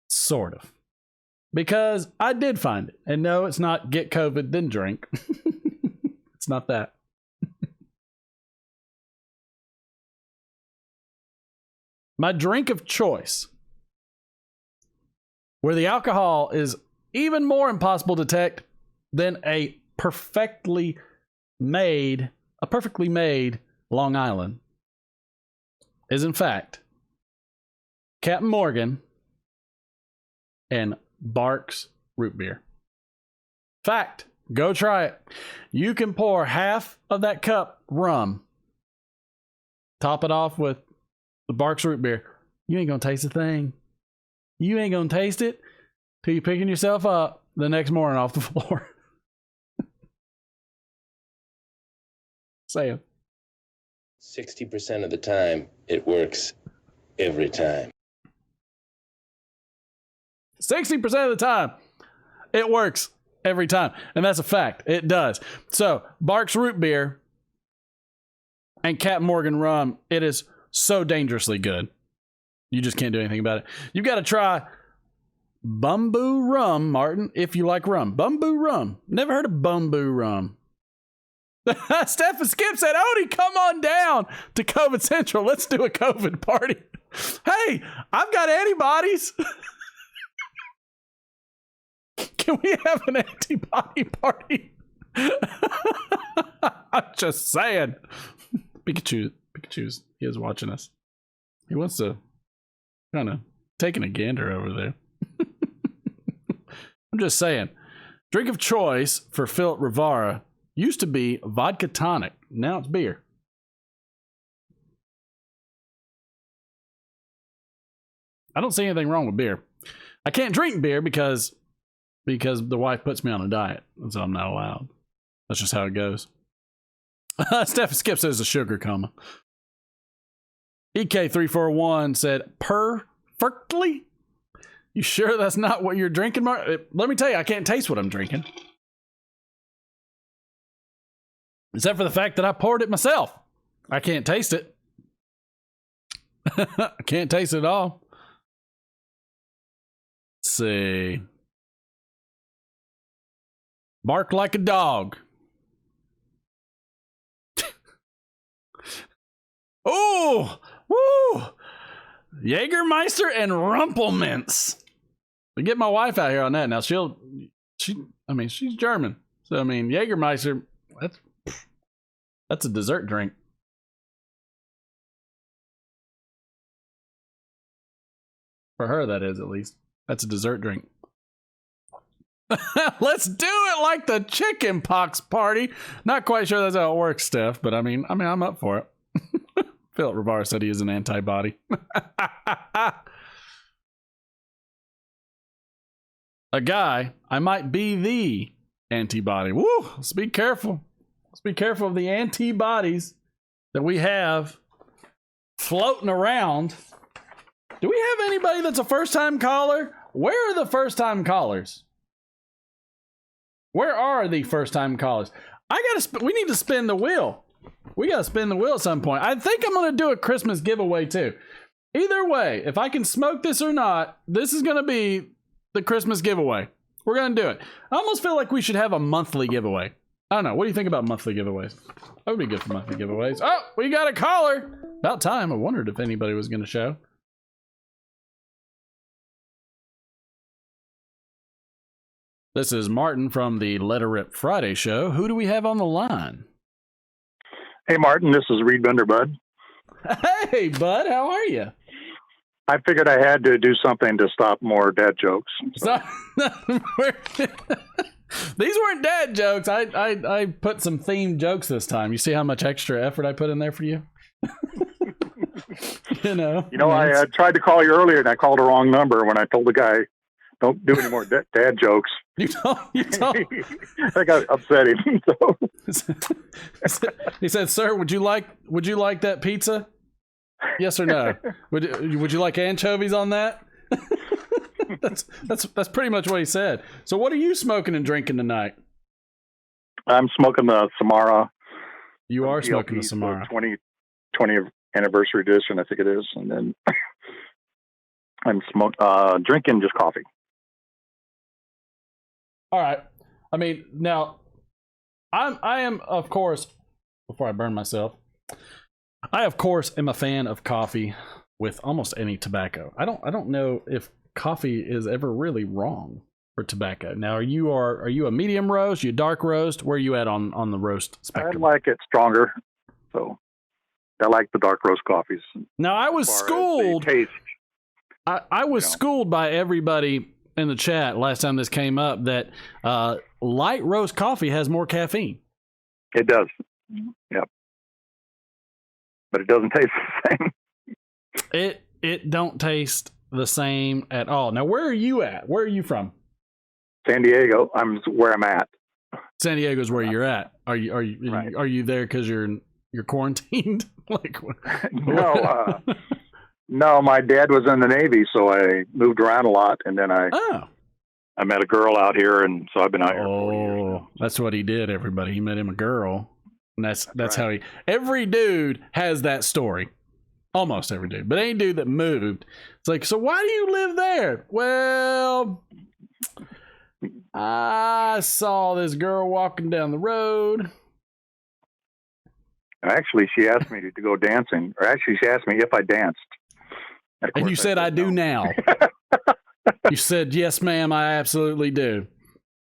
Sort of. Because I did find it. And no, it's not get COVID, then drink. It's not that. My drink of choice, where the alcohol is even more impossible to detect than a perfectly made Long Island, is in fact Captain Morgan and Barks root beer. Fact, go try it. You can pour half of that cup rum, top it off with the Barks root beer. You ain't gonna taste a thing. You ain't gonna taste it till you're picking yourself up the next morning off the floor. Say it. 60% of the time, it works every time. 60% of the time, it works every time. And that's a fact. It does. So, Barks root beer and Captain Morgan rum, it is so dangerously good. You just can't do anything about it. You've got to try Bumbu rum, Martin, if you like rum. Bumbu rum. Never heard of Bumbu rum. Steph and Skip said, Odie, come on down to COVID Central. Let's do a COVID party. Hey, I've got antibodies. Can we have an antibody party? I'm just saying. Pikachu's, he is watching us. He wants to kind of taking a gander over there. I'm just saying. Drink of choice for Philip Rivara used to be vodka tonic. Now it's beer. I don't see anything wrong with beer. I can't drink beer because the wife puts me on a diet, and so I'm not allowed. That's just how it goes. Steph Skip says a sugar coma. EK341 said, perfectly? You sure that's not what you're drinking, Mark? Let me tell you, I can't taste what I'm drinking. Except for the fact that I poured it myself. I can't taste it. I can't taste it at all. Let's see. Bark like a dog. Oh, woo! Jägermeister and Rumpelminz. We get my wife out here on that. Now she's German. So I mean, Jägermeister, that's a dessert drink. For her, that is, at least. That's a dessert drink. Let's do it like the chicken pox party. Not quite sure that's how it works, Steph, but I mean, I'm up for it. Philip Rivara said he is an antibody. A guy, I might be the antibody. Woo! Let's be careful. Let's be careful of the antibodies that we have floating around. Do we have anybody that's a first-time caller? Where are the first-time callers? Where are the first-time callers? We need to spin the wheel. We got to spin the wheel at some point. I think I'm going to do a Christmas giveaway too. Either way, if I can smoke this or not, this is going to be the Christmas giveaway. We're going to do it. I almost feel like we should have a monthly giveaway. I don't know. What do you think about monthly giveaways? That would be good for monthly giveaways. Oh, we got a caller. About time. I wondered if anybody was going to show. This is Martin from the Let Her Rip Friday show. Who do we have on the line? Hey, Martin, this is Reed Bender, Bud. Hey, Bud, how are you? I figured I had to do something to stop more dad jokes. So. These weren't dad jokes. I put some themed jokes this time. You see how much extra effort I put in there for you? I tried to call you earlier, and I called the wrong number when I told the guy, don't do any more dad jokes. You don't. I got upset him. So. He said, "Sir, would you like that pizza? Yes or no? Would you like anchovies on that?" that's pretty much what he said. So, what are you smoking and drinking tonight? I'm smoking the Samara. You are smoking the Samara 20th anniversary edition, I think it is, and then I'm drinking just coffee. All right. I mean, now, I am, of course, before I burn myself, I, of course, am a fan of coffee with almost any tobacco. I don't know if coffee is ever really wrong for tobacco. Now, are you a medium roast? You dark roast? Where are you at on the roast spectrum? I like it stronger, so I like the dark roast coffees. Now, I was schooled. I was schooled by everybody in the chat last time this came up that light roast coffee has more caffeine. It does. Yep. But it doesn't taste the same. It don't taste the same at all. Now, where are you at? Where are you from? San Diego. I'm where I'm at. San Diego's where you're at. Are you there because you're quarantined? No, my dad was in the Navy, so I moved around a lot, and then I met a girl out here, and so I've been out here for 4 years. That's what he did, everybody. He met him a girl, and that's right. How every dude has that story. Almost every dude, but any dude that moved, it's like, so why do you live there? Well, I saw this girl walking down the road. Actually, she asked me to go dancing, or actually, she asked me if I danced. And you said, I do now. You said, yes, ma'am, I absolutely do.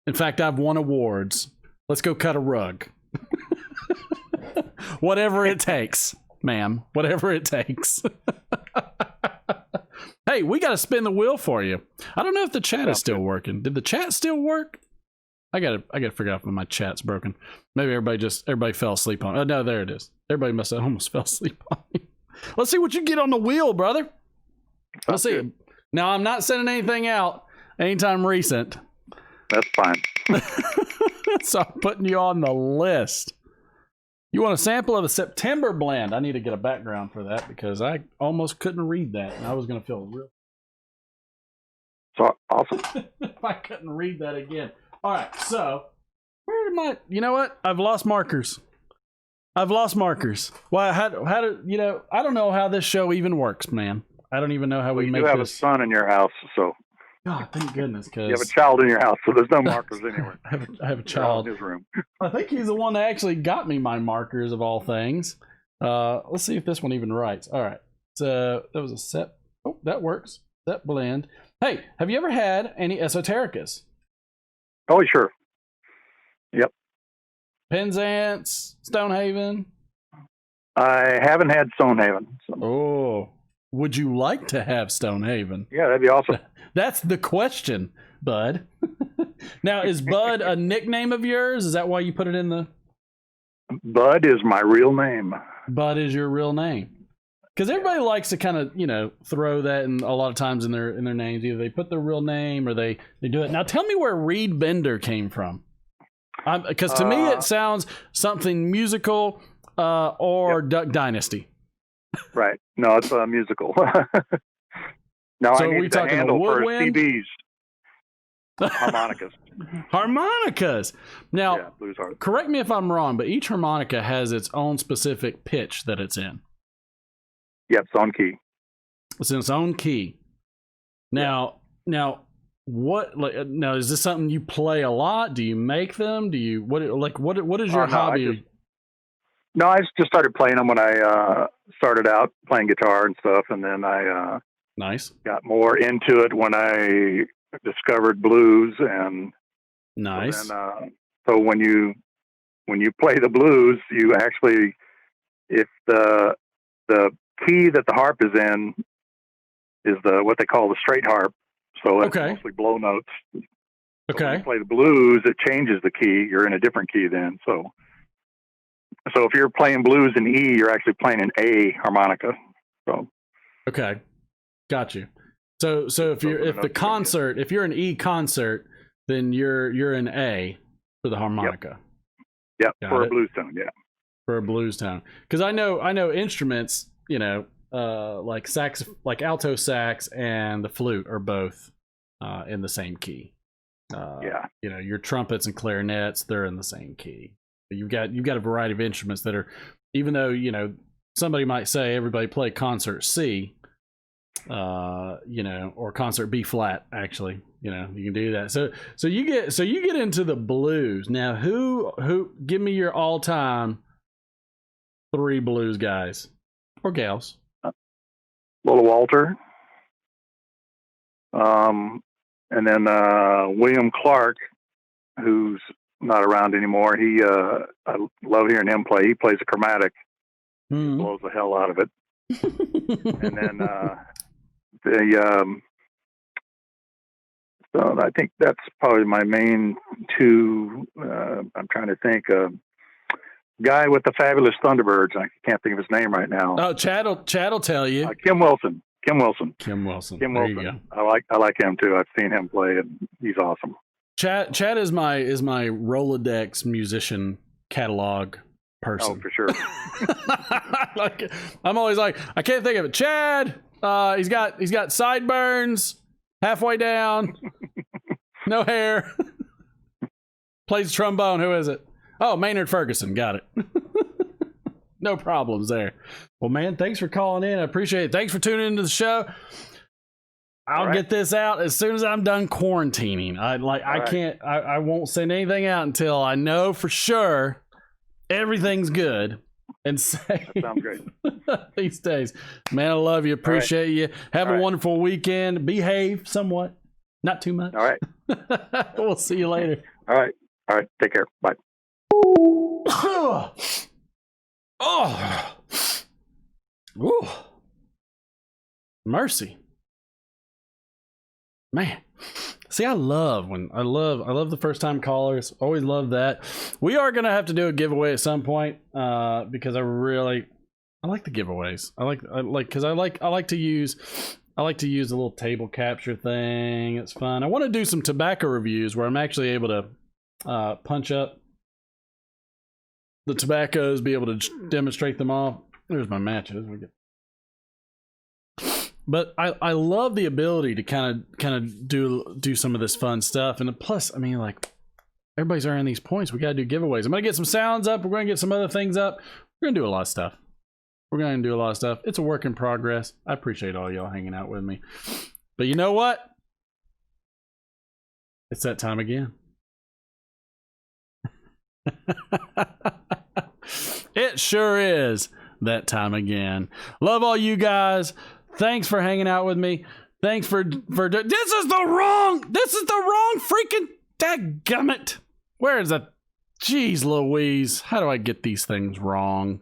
In fact, I've won awards. Let's go cut a rug. Whatever it takes, ma'am. Whatever it takes. Hey, we got to spin the wheel for you. I don't know if the chat is still working. Did the chat still work? I gotta figure out when my chat's broken. Maybe everybody fell asleep on it. Oh, no, there it is. Everybody must have almost fell asleep on me. Let's see what you get on the wheel, brother. Let's see. Good. Now, I'm not sending anything out anytime recent. That's fine. So I'm putting you on the list. You want a sample of the September blend? I need to get a background for that because I almost couldn't read that, and I was going to feel real. So awesome. If I couldn't read that again. All right, so where am I? You know what? I've lost markers. I've lost markers. Why? How do you know? I don't know how this show even works, man. I don't even know how we You make do have this. a son in your house, so God, thank goodness, you have a because child in your house, so there's no markers anywhere. I have a They're all child. in his room. I think he's the one that actually got me my markers of all things. Let's see if this one even writes. All right. So that was a set. Oh, that works. Set blend. Hey, have you ever had any esotericas? Oh, sure. Yep. Penzance, Stonehaven? I haven't had Stonehaven. So. Oh, would you like to have Stonehaven? Yeah, that'd be awesome. That's the question, Bud. Now, is Bud a nickname of yours? Is that why you put it in the... Bud is my real name. Bud is your real name. Because everybody likes to kind of, throw that in a lot of times in their names. Either they put their real name or they do it. Now, tell me where Reed Bender came from. Because to me, it sounds something musical or Duck Dynasty. Right. No, it's a musical. No, So I are we need the talking a handle for woodwind? CBs. Harmonicas. Harmonicas. Now, Yeah, blues harp. correct me if I'm wrong, but each harmonica has its own specific pitch that it's in. Yep, it's on key. It's in its own key. Now, what? Now, is this something you play a lot? Do you make them? Do you what is your No, hobby? I just started playing them when I started out playing guitar and stuff, and then I Nice. got more into it when I discovered blues, and Nice. so when you play the blues, you actually, if the key that the harp is in is what they call the straight harp, so it's Okay. mostly blow notes. So when Okay. you play the blues, it changes the key. You're in a different key then. So if you're playing blues in E, you're actually playing an A harmonica. So Okay. Got you. So if you're an E concert, then you're an A for the harmonica. Yep, Got for it. a blues tone, yeah. For a blues tone. Because I know instruments, like like alto sax and the flute are both in the same key. Yeah. Your trumpets and clarinets, they're in the same key. You've got a variety of instruments that are, even though somebody might say everybody play concert C, or concert B flat. Actually, you can do that. So you get into the blues now. Who give me your all time 3 blues guys or gals? Little Walter. And then William Clark, who's not around anymore. I love hearing him play. He plays a chromatic. Blows the hell out of it. And then so I think that's probably my main 2. I'm trying to think. Guy with the Fabulous Thunderbirds. I can't think of his name right now. Oh, Chad will tell you. Kim Wilson. Kim Wilson. There you go. I like him too. I've seen him play, and he's awesome. Chad is my Rolodex musician catalog person. Oh, for sure. I'm always like, I can't think of it. Chad, he's got sideburns, halfway down, no hair, plays trombone. Who is it? Oh, Maynard Ferguson. Got it. No problems there. Well, man, thanks for calling in. I appreciate it. Thanks for tuning into the show. I'll get this out as soon as I'm done quarantining. I won't send anything out until I know for sure everything's good and safe. That sounds great. These days. Man, I love you. Appreciate you. Have a wonderful weekend. Behave somewhat. Not too much. All right. We'll see you later. All right. Take care. Bye. Oh. Ooh. Mercy. Man. See, I love the first time callers. Always love that. We are going to have to do a giveaway at some point because I like the giveaways. I like to use the little table capture thing. It's fun. I want to do some tobacco reviews where I'm actually able to punch up the tobaccos, be able to demonstrate them all. There's my matches. But I love the ability to kind of do some of this fun stuff. And plus, I mean, like, everybody's earning these points. We got to do giveaways. I'm going to get some sounds up. We're going to get some other things up. We're gonna do a lot of stuff. We're gonna do a lot of stuff. It's a work in progress. I appreciate all y'all hanging out with me. But you know what? It's that time again. It sure is that time again. Love all you guys. Thanks for hanging out with me. Thanks for this is the wrong freaking dadgummit. Where is that? Jeez Louise. How do I get these things wrong?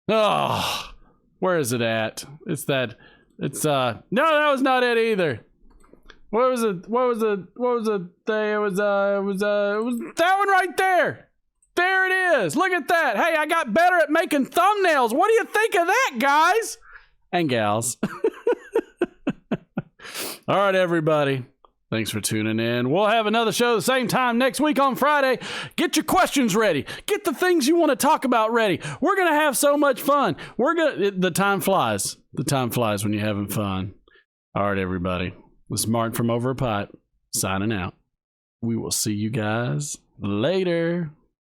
Oh, where is it at? No, that was not it either. What was the thing? It was that one right there. There it is. Look at that. Hey, I got better at making thumbnails. What do you think of that, guys and gals? All right, everybody. Thanks for tuning in. We'll have another show the same time next week on Friday. Get your questions ready. Get the things you want to talk about ready. We're going to have so much fun. The time flies. The time flies when you're having fun. All right, everybody. This is Martin from Over a Pot signing out. We will see you guys later.